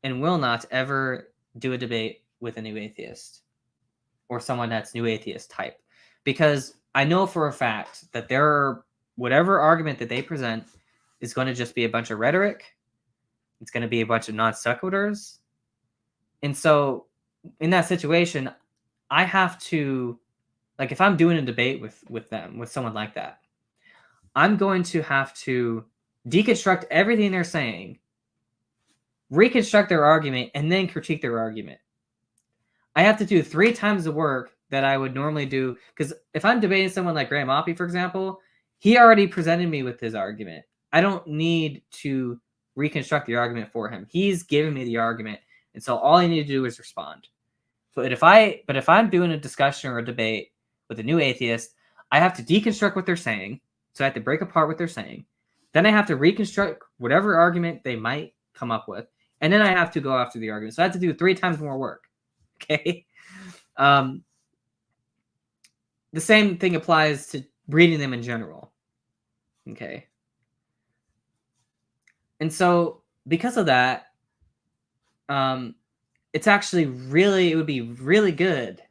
and will not ever do a debate with a new atheist or someone that's new atheist type, because I know for a fact that whatever argument that they present is going to just be a bunch of rhetoric. It's going to be a bunch of non sequiturs. And so in that situation, I have to, like, if I'm doing a debate with them, with someone like that, I'm going to have to deconstruct everything they're saying, reconstruct their argument, and then critique their argument. I have to do 3 times the work that I would normally do, because if I'm debating someone like Graham Oppie, for example, he already presented me with his argument. I don't need to reconstruct the argument for him. He's given me the argument, and so all I need to do is respond. But if I'm doing a discussion or a debate with a new atheist, I have to deconstruct what they're saying. So I have to break apart what they're saying. Then I have to reconstruct whatever argument they might come up with, and then I have to go after the argument. So I have to do 3 times more work. Okay. The same thing applies to reading them in general. Okay. And so because of that, it's actually it would be really good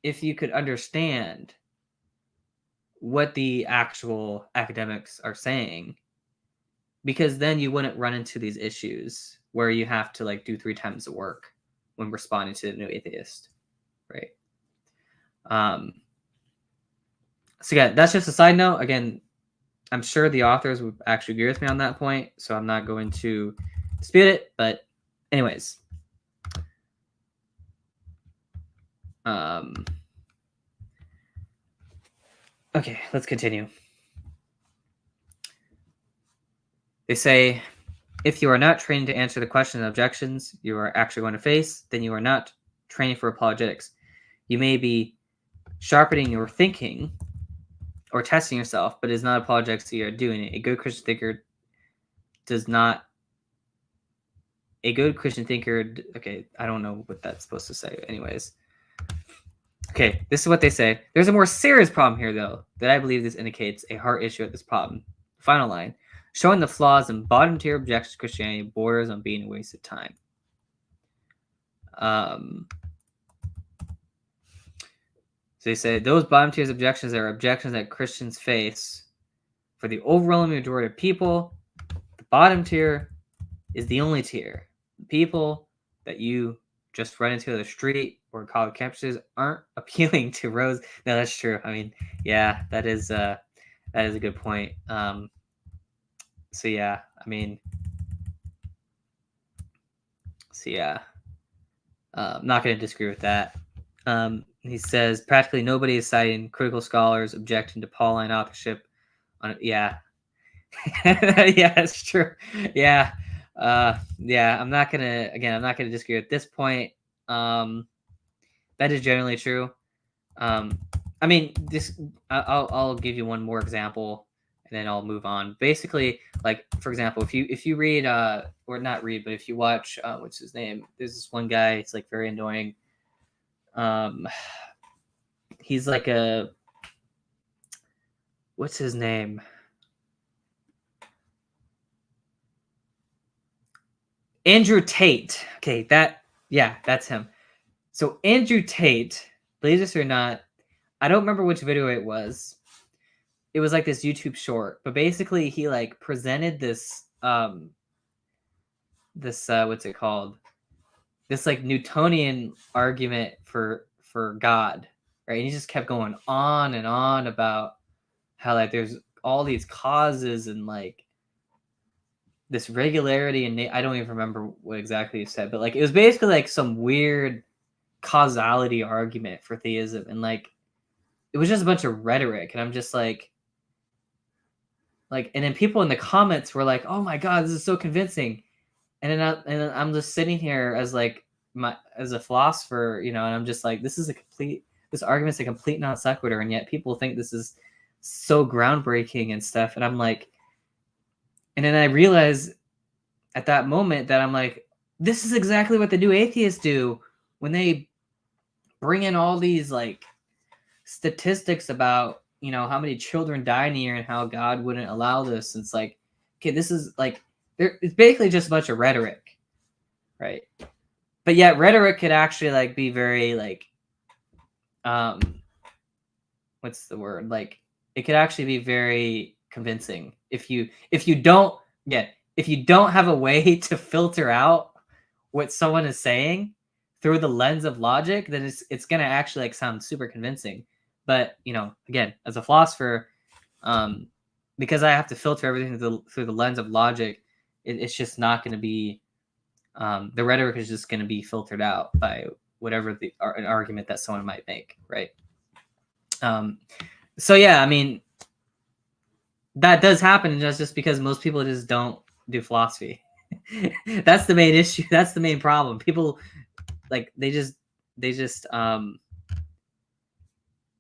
if you could understand what the actual academics are saying, because then you wouldn't run into these issues where you have to like do 3 times the work when responding to the new atheist, right? So yeah, that's just a side note. Again, I'm sure the authors would actually agree with me on that point, so I'm not going to dispute it. But anyways, okay, let's continue. They say, if you are not trained to answer the questions and objections you are actually going to face, then you are not training for apologetics. You may be sharpening your thinking or testing yourself, but it is not apologetics that you are doing it. A good Christian thinker, okay, I don't know what that's supposed to say. Anyways, Okay, this is what they say. There's a more serious problem here, though, that I believe this indicates a heart issue at this problem. Final line. Showing the flaws in bottom-tier objections to Christianity borders on being a waste of time. So they say those bottom-tier objections are objections that Christians face. For the overwhelming majority of people, the bottom tier is the only tier. The people that you just run into the street or college campuses aren't appealing to Rose. No, that's true. I mean, yeah, that is a good point. So yeah, I mean, I'm not going to disagree with that. He says practically nobody is citing critical scholars objecting to Pauline authorship. Yeah, yeah, it's true. Yeah, yeah. I'm not gonna disagree at this point. That is generally true. I mean, I'll give you one more example, and then I'll move on. Basically, like for example, if you read or not read, but if you watch what's his name? There's this one guy. It's like very annoying. He's like a what's his name? Andrew Tate. Okay, that's him. So Andrew Tate, believe this or not, I don't remember which video it was. It was like this YouTube short, but basically he like presented this what's it called? This like Newtonian argument for God, right? And he just kept going on and on about how like there's all these causes and like this regularity and I don't even remember what exactly he said, but like it was basically like some weird causality argument for theism, and like it was just a bunch of rhetoric, and I'm just like and then people in the comments were like, oh my god, this is so convincing, and then I'm just sitting here as like as a philosopher, and I'm just like, this argument's a complete non sequitur, and yet people think this is so groundbreaking and stuff, and I'm like, and then I realize at that moment that I'm like, this is exactly what the new atheists do when they bring in all these like statistics about how many children die in a year and how God wouldn't allow this. And it's like, okay, this is like it's basically just a bunch of rhetoric, right? But yet rhetoric could actually like be very like what's the word, like it could actually be very convincing if you don't have a way to filter out what someone is saying through the lens of logic, then it's gonna actually like sound super convincing. But again, as a philosopher, because I have to filter everything through the lens of logic, it's just not going to be the rhetoric is just going to be filtered out by whatever an argument that someone might make, right? So yeah, I mean, that does happen, and that's just because most people just don't do philosophy. That's the main issue. That's the main problem. People like they just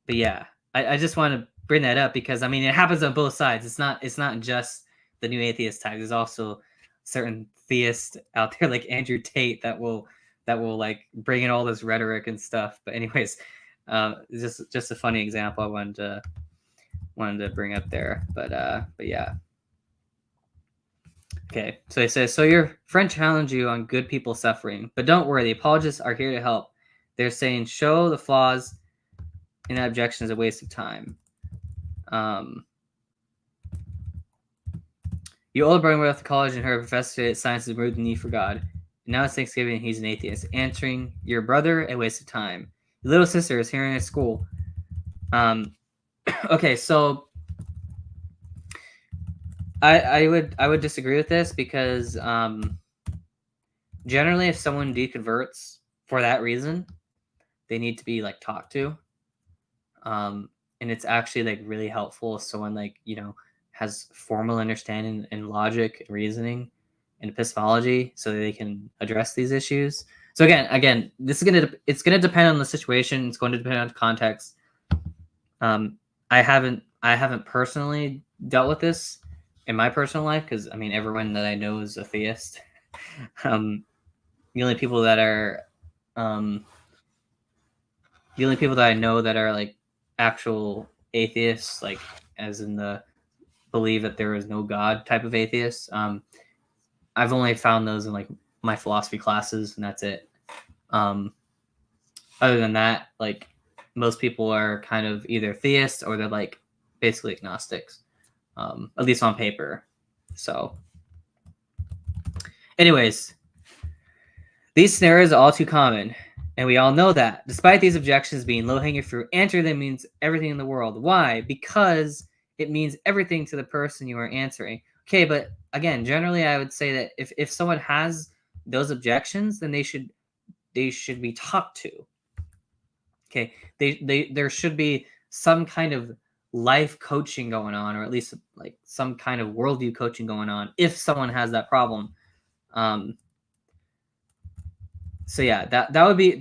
but yeah, I just want to bring that up because I mean it happens on both sides. It's not just the new atheist type. There's also certain theists out there like Andrew Tate that will like bring in all this rhetoric and stuff. But anyways, just a funny example I wanted to bring up there. But yeah. Okay, so it says, so your friend challenged you on good people suffering, but don't worry, the apologists are here to help. They're saying show the flaws in that objection is a waste of time. You older brother went off to college and heard a professor at science has removed the need for God. And now it's Thanksgiving and he's an atheist. Answering your brother, a waste of time. Your little sister is here in school. Okay, so I would disagree with this because generally if someone deconverts for that reason, they need to be like talked to. And it's actually like really helpful if someone like has formal understanding and logic and reasoning and epistemology so that they can address these issues. So again, it's gonna depend on the situation. It's going to depend on context. I haven't personally dealt with this in my personal life because I mean everyone that I know is a theist. The only people that are the only people that I know that are like actual atheists, like as in the believe that there is no God type of atheists. I've only found those in like my philosophy classes, and that's it. Other than that, like most people are kind of either theists or they're like basically agnostics, at least on paper. So, anyways, these scenarios are all too common, and we all know that. Despite these objections being low-hanging fruit, answer them means everything in the world. Why? Because it means everything to the person you are answering. Okay, but again, generally, I would say that if someone has those objections, then they should be talked to. Okay, there should be some kind of life coaching going on, or at least like some kind of worldview coaching going on if someone has that problem. So yeah, that would be a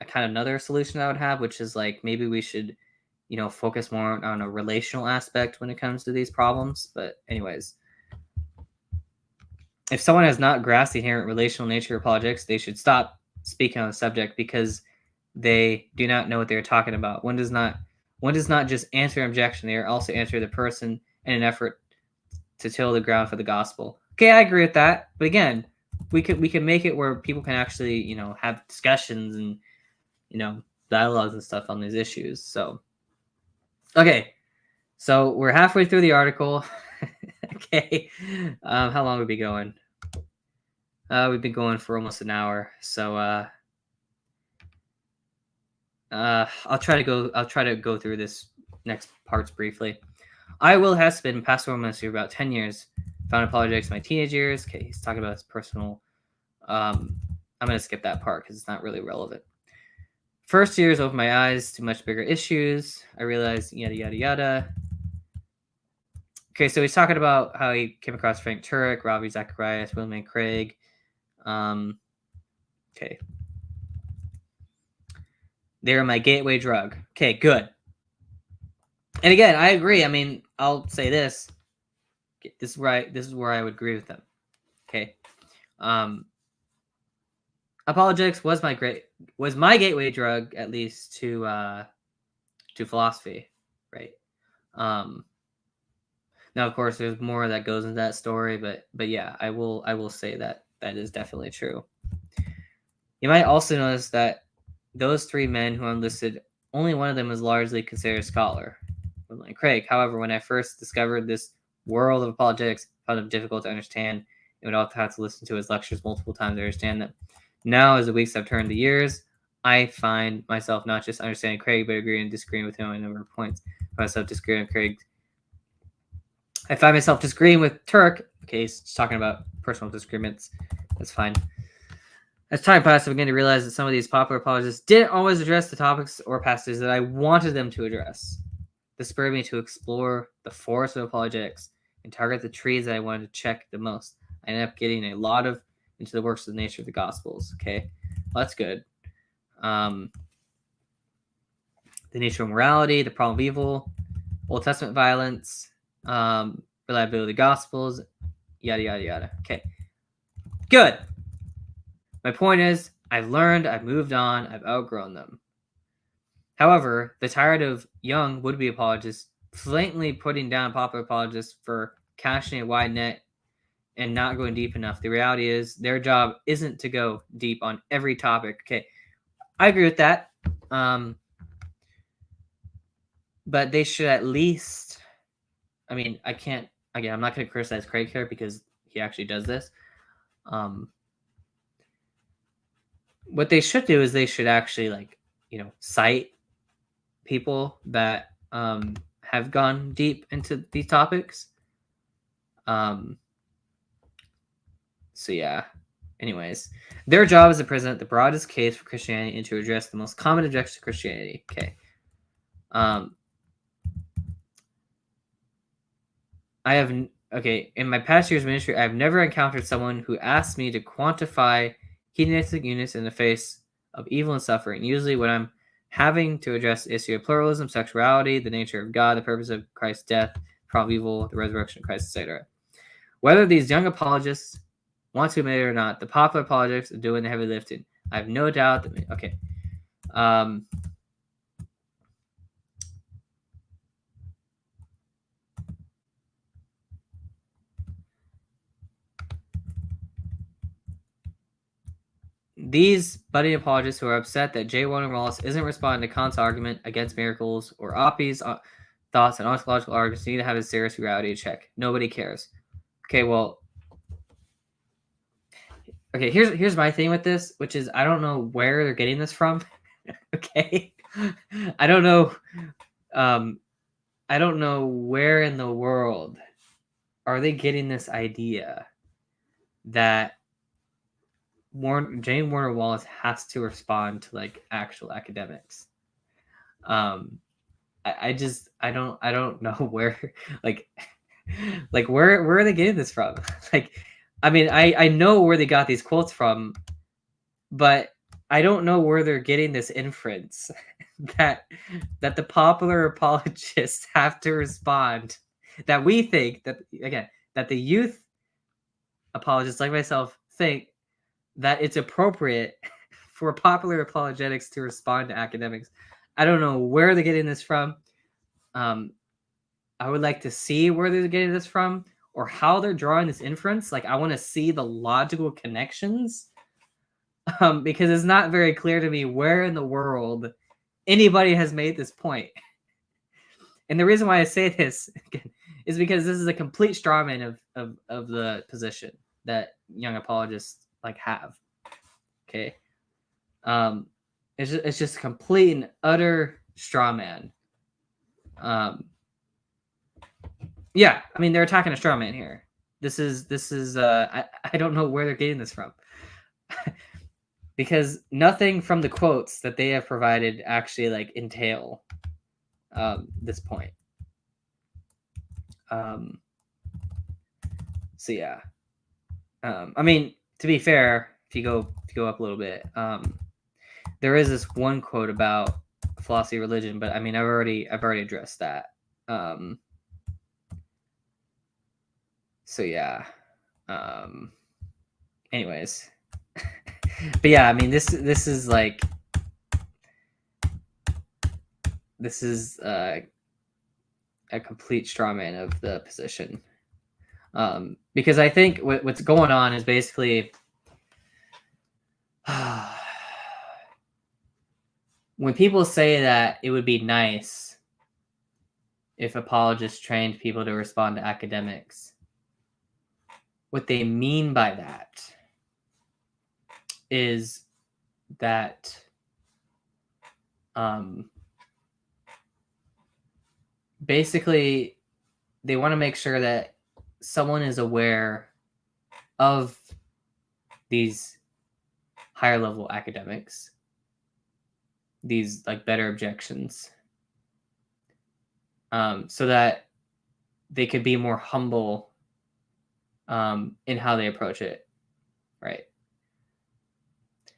kind of another solution I would have, which is like maybe we should, focus more on a relational aspect when it comes to these problems. But anyways, if someone has not grasped the inherent relational nature of apologetics, they should stop speaking on the subject because they do not know what they're talking about. One does not just answer an objection; they also answer the person in an effort to till the ground for the gospel. Okay, I agree with that. But again, we can make it where people can actually, have discussions and, dialogues and stuff on these issues. So, okay, so we're halfway through the article. Okay, how long have we been going? We've been going for almost an hour. So, I'll try to go through this next parts briefly. I, Will Hess, been pastoral ministry for about 10 years. Found apologetics in my teenage years. Okay, he's talking about his personal. I'm going to skip that part because it's not really relevant. First years opened my eyes to much bigger issues. I realized yada, yada, yada. Okay, so he's talking about how he came across Frank Turek, Ravi Zacharias, William Craig. Okay. They're my gateway drug. Okay, good. And again, I agree. I mean, I'll say this. This is where I would agree with them. Okay. Apologetics was my gateway drug, at least to philosophy, right? Now, of course, there's more that goes into that story, but yeah, I will say that is definitely true. You might also notice that those three men who I'm listed, only one of them is largely considered a scholar. Like Craig, however, when I first discovered this world of apologetics, I found it difficult to understand. I would also have to listen to his lectures multiple times to understand them. Now, as the weeks have turned to years, I find myself not just understanding Craig, but agreeing and disagreeing with him on a number of points. I find myself disagreeing with Craig. I find myself disagreeing with Turk. Okay, he's talking about personal disagreements. That's fine. As time passed, I began to realize that some of these popular apologists didn't always address the topics or passages that I wanted them to address. This spurred me to explore the forest of apologetics and target the trees that I wanted to check the most. I ended up getting a lot into the works of the nature of the Gospels. Okay, well, that's good. The nature of morality, the problem of evil, Old Testament violence, reliability of the Gospels, yada, yada, yada. Okay, good. My point is, I've learned, I've moved on, I've outgrown them. However, the tired of young would-be apologists blatantly putting down popular apologists for casting a wide net and not going deep enough. The reality is their job isn't to go deep on every topic. Okay, I agree with that. But they should at least, I mean, I'm not going to criticize Craig here because he actually does this. What they should do is they should actually cite people that have gone deep into these topics. So yeah. Anyways, their job is to present the broadest case for Christianity and to address the most common objections to Christianity. Okay. In my past years of ministry, I've never encountered someone who asked me to quantify hedonistic units in the face of evil and suffering. Usually when I'm having to address the issue of pluralism, sexuality, the nature of God, the purpose of Christ's death, the problem of evil, the resurrection of Christ, etc. Whether these young apologists want to admit it or not, the popular apologists are doing the heavy lifting. I have no doubt that These budding apologists who are upset that J. Warner Wallace isn't responding to Kant's argument against miracles or Oppe's thoughts and ontological arguments need to have a serious reality check. Nobody cares. Okay, well, okay, here's my thing with this, which is I don't know where they're getting this from. Okay, I don't know. I don't know where in the world are they getting this idea that Jane Warner Wallace has to respond to like actual academics. I don't know where like where are they getting this from? Like, I mean, I know where they got these quotes from, but I don't know where they're getting this inference that the popular apologists have to respond. That we think that again that the youth apologists like myself think that it's appropriate for popular apologetics to respond to academics. I don't know where they're getting this from. I would like to see where they're getting this from or how they're drawing this inference. Like, I want to see the logical connections because it's not very clear to me where in the world anybody has made this point. And the reason why I say this again, is because this is a complete straw man of the position that young apologists like have. Okay. It's just a complete and utter straw man. Yeah, I mean, they're attacking a straw man here. This is I don't know where they're getting this from. Because nothing from the quotes that they have provided actually like entail this point. So yeah. I mean, to be fair, if you go up a little bit, there is this one quote about philosophy of religion, but I mean, I've already addressed that. So yeah. Anyways, but yeah, I mean, this is like a complete straw man of the position. Because I think what's going on is basically when people say that it would be nice if apologists trained people to respond to academics, what they mean by that is that basically they want to make sure that someone is aware of these higher level academics, these like better objections, so that they could be more humble in how they approach it, right?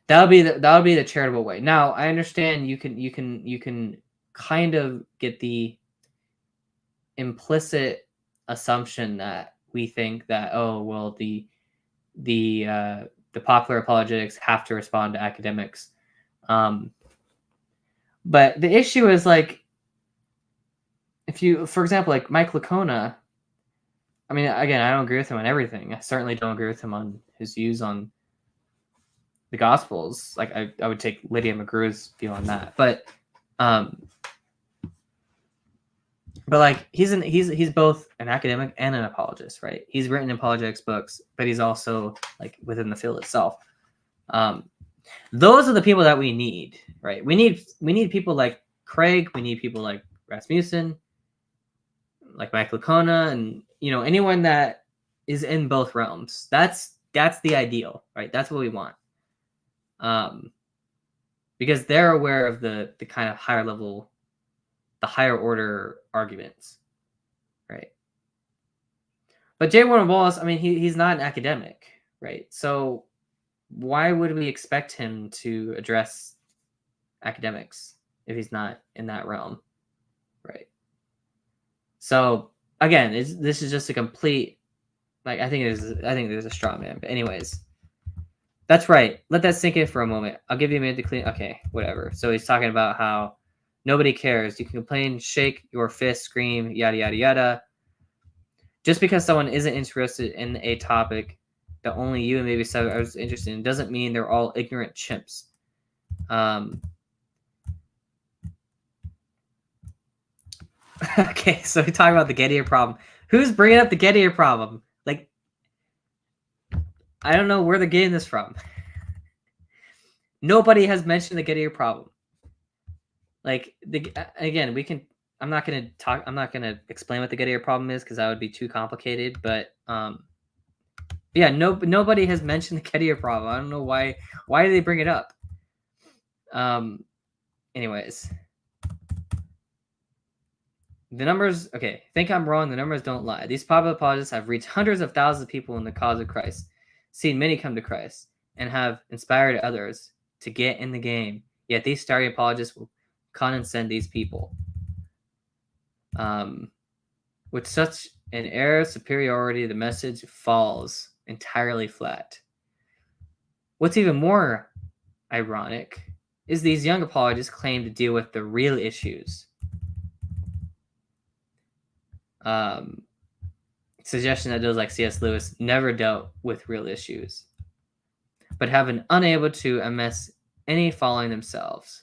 That would be the charitable way. Now, I understand you can kind of get the implicit assumption that we think that, oh well, the popular apologetics have to respond to academics, but the issue is like, if you, for example, like Mike Licona, I mean, again, I don't agree with him on everything. I certainly don't agree with him on his views on the Gospels. Like, I would take Lydia McGrew's view on that, but like he's both an academic and an apologist, right? He's written apologetics books, but he's also like within the field itself. Those are the people that we need, right? We need people like Craig. We need people like Rasmussen, like Mike Licona, and anyone that is in both realms. That's the ideal, right? That's what we want. Because they're aware of the kind of higher level, the higher order arguments, right? But J. Warner Wallace, I mean, he's not an academic, right? So why would we expect him to address academics if he's not in that realm, right? So again, this is just a complete, like, I think there's a straw man. But anyways, that's right. Let that sink in for a moment. I'll give you a minute to clean. Okay, whatever. So he's talking about how nobody cares. You can complain, shake your fist, scream, yada yada yada. Just because someone isn't interested in a topic that only you and maybe some I was interested in doesn't mean they're all ignorant chimps. Okay, so we talk about the Gettier problem. Who's bringing up the Gettier problem? Like, I don't know where they're getting this from. Nobody has mentioned the Gettier problem. Like, again, we can. I'm not gonna explain what the Gettier problem is because that would be too complicated. But yeah, nobody has mentioned the Gettier problem. I don't know why. Why do they bring it up? Anyways, the numbers. Okay, think I'm wrong. The numbers don't lie. These popular apologists have reached hundreds of thousands of people in the cause of Christ, seen many come to Christ, and have inspired others to get in the game. Yet these starting apologists will condescend these people. With such an air of superiority, the message falls entirely flat. What's even more ironic is these young apologists claim to deal with the real issues. Suggestion that those like C.S. Lewis never dealt with real issues, but have been unable to amass any following themselves.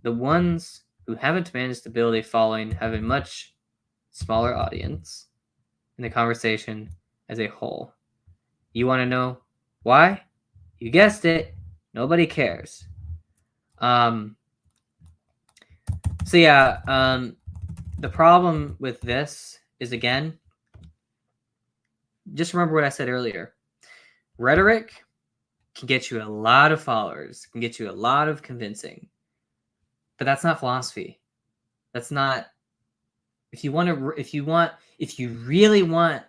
The ones who haven't managed to build a following have a much smaller audience in the conversation as a whole. You want to know why? You guessed it. Nobody cares. So yeah, the problem with this is, again, just remember what I said earlier. Rhetoric can get you a lot of followers, can get you a lot of convincing, but that's not philosophy. That's not. If you really want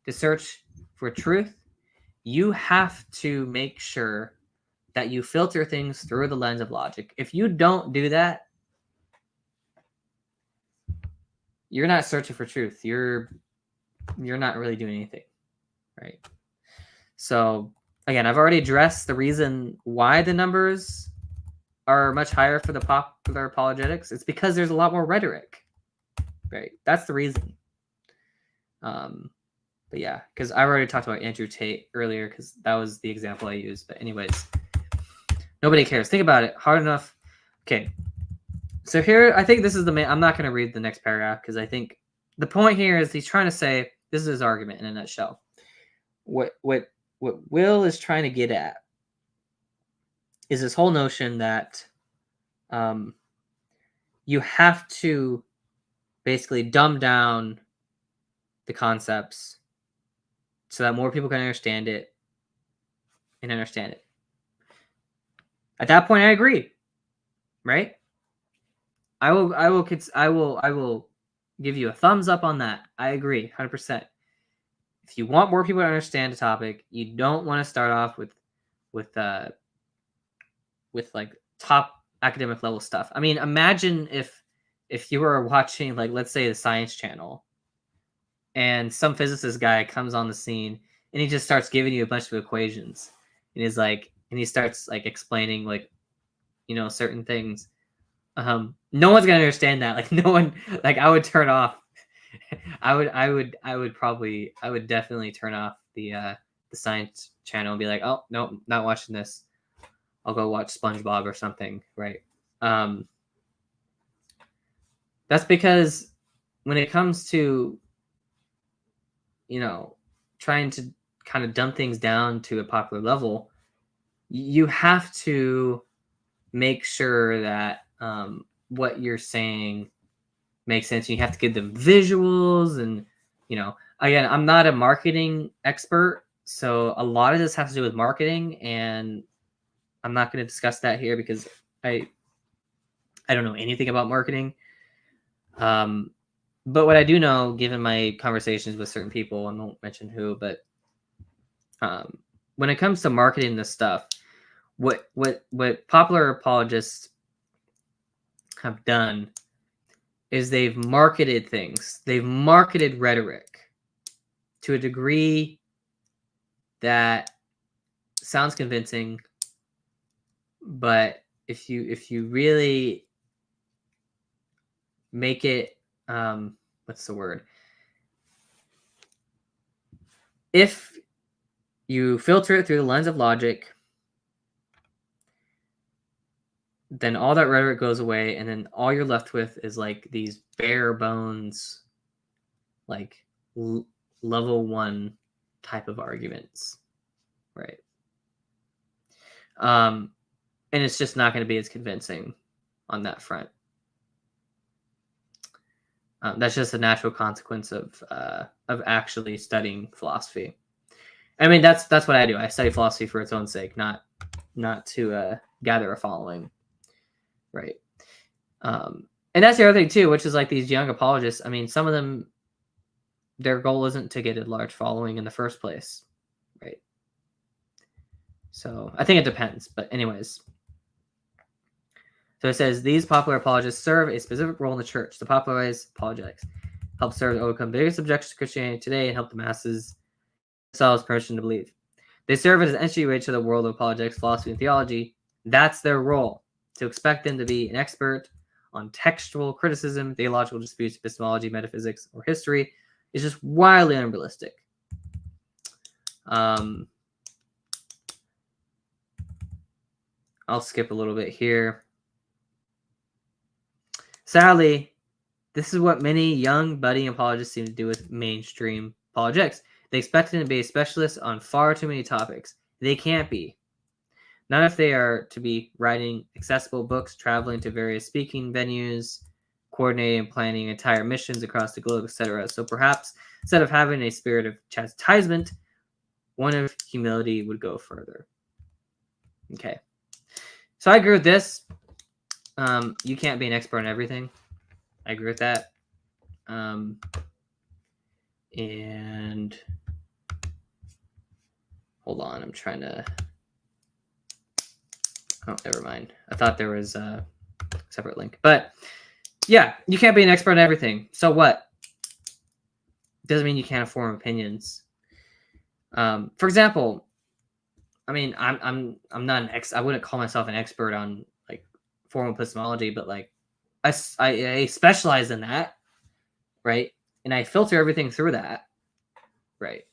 to search for truth, you have to make sure that you filter things through the lens of logic. If you don't do that, you're not searching for truth. You're not really doing anything, right? So again, I've already addressed the reason why the numbers are much higher for the popular apologetics. It's because there's a lot more rhetoric, right? That's the reason. But yeah, because I already talked about Andrew Tate earlier because that was the example I used. But anyways, nobody cares. Think about it. Hard enough. Okay. So here, I think this is the main. I'm not going to read the next paragraph because I think the point here is he's trying to say, this is his argument in a nutshell. What Will is trying to get at is this whole notion that you have to basically dumb down the concepts so that more people can understand it and understand it. At that point, I agree, right? I will give you a thumbs up on that. I agree, 100%. If you want more people to understand a topic, you don't want to start off with like top academic level stuff. I mean, imagine if you were watching, like, let's say the Science Channel, and some physicist guy comes on the scene and he just starts giving you a bunch of equations, and he starts like explaining, like, certain things. No one's gonna understand that. Like, no one. Like, I would turn off. I would definitely turn off the Science Channel and be like, oh no, not watching this. I'll go watch SpongeBob or something, right? That's because when it comes to trying to kind of dumb things down to a popular level, you have to make sure that what you're saying makes sense. You have to give them visuals, and again, I'm not a marketing expert, so a lot of this has to do with marketing, and I'm not going to discuss that here because I don't know anything about marketing. But what I do know, given my conversations with certain people, I won't mention who, but when it comes to marketing this stuff, what popular apologists have done is they've marketed things. They've marketed rhetoric to a degree that sounds convincing, but if you really make it, what's the word? If You filter it through the lens of logic, then all that rhetoric goes away, and then all you're left with is like these bare bones, like level 1 type of arguments, right? And it's just not going to be as convincing on that front. That's just a natural consequence of actually studying philosophy. I mean, that's what I do. I study philosophy for its own sake, not to gather a following, right? And that's the other thing too, which is like these young apologists. I mean, some of them, their goal isn't to get a large following in the first place, right? So I think it depends. But anyways, so it says these popular apologists serve a specific role in the church to popularize apologetics, help serve to overcome the biggest objections to Christianity today, and help the masses themselves permission to believe. They serve as an entryway to the world of apologetics, philosophy, and theology. That's their role. To expect them to be an expert on textual criticism, theological disputes, epistemology, metaphysics, or history is just wildly unrealistic. I'll skip a little bit here. Sadly, this is what many young budding apologists seem to do with mainstream apologetics. They expect them to be a specialist on far too many topics. They can't be. Not if they are to be writing accessible books, traveling to various speaking venues, coordinating and planning entire missions across the globe, etc. So perhaps instead of having a spirit of chastisement, one of humility would go further. Okay. So I agree with this. You can't be an expert on everything. I agree with that. And hold on, I'm trying to... Oh, never mind. I thought there was a separate link. But yeah, you can't be an expert on everything. So what? Doesn't mean you can't form opinions. For example, I mean, I'm not an I wouldn't call myself an expert on like formal epistemology, but like I specialize in that, right? And I filter everything through that, right?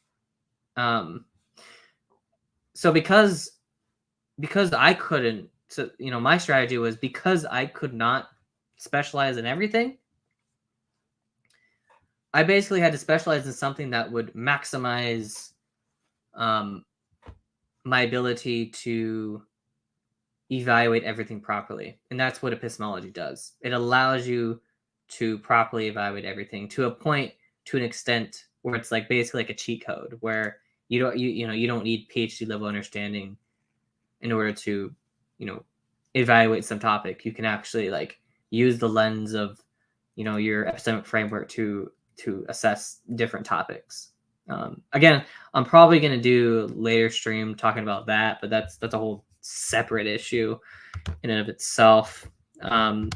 So because I couldn't, so my strategy was because I could not specialize in everything, I basically had to specialize in something that would maximize my ability to evaluate everything properly. And that's what epistemology does. It allows you to properly evaluate everything to a point, to an extent where it's like basically like a cheat code where you don't need PhD level understanding in order to, evaluate some topic. You can actually like use the lens of, your epistemic framework to assess different topics. Again, I'm probably going to do later stream talking about that, but that's a whole separate issue in and of itself. But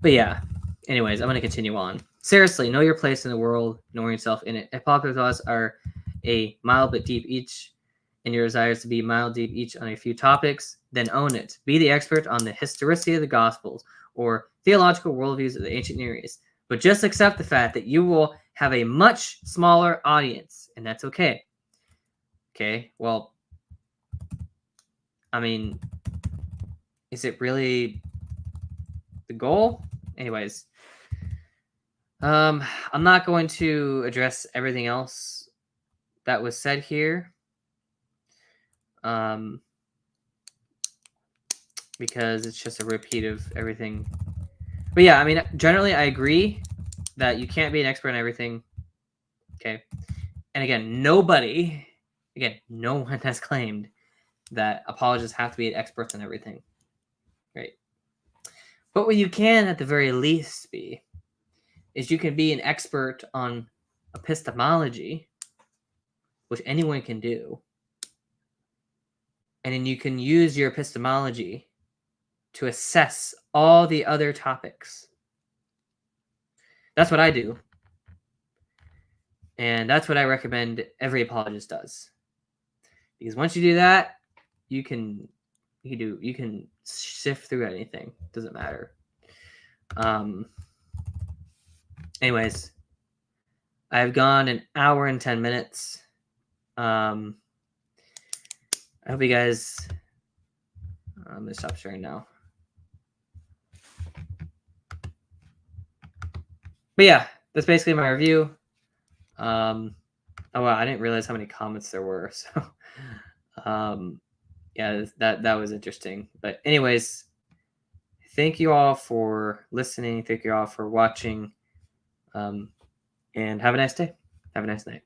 yeah, anyways, I'm going to continue on. Seriously, know your place in the world, knowing yourself in it. Popular thoughts are a mile but deep each, and your desires to be mile deep each on a few topics, then own it. Be the expert on the historicity of the Gospels or theological worldviews of the ancient Near East. But just accept the fact that you will have a much smaller audience, and that's okay. Okay, well, I mean, is it really the goal? Anyways, I'm not going to address everything else that was said here, because it's just a repeat of everything. But yeah, I mean, generally I agree that you can't be an expert on everything. Okay. And again, no one has claimed that apologists have to be experts on everything. Right. But what you can at the very least be is you can be an expert on epistemology, which anyone can do. And then you can use your epistemology to assess all the other topics. That's what I do. And that's what I recommend every apologist does. Because once you do that, you can sift through anything. Doesn't matter. Anyways, I've gone an hour and 10 minutes. I hope you guys. I'm gonna stop sharing now. But yeah, that's basically my review. Oh wow, I didn't realize how many comments there were. So, yeah, that was interesting. But anyways, thank you all for listening. Thank you all for watching. And have a nice day. Have a nice night.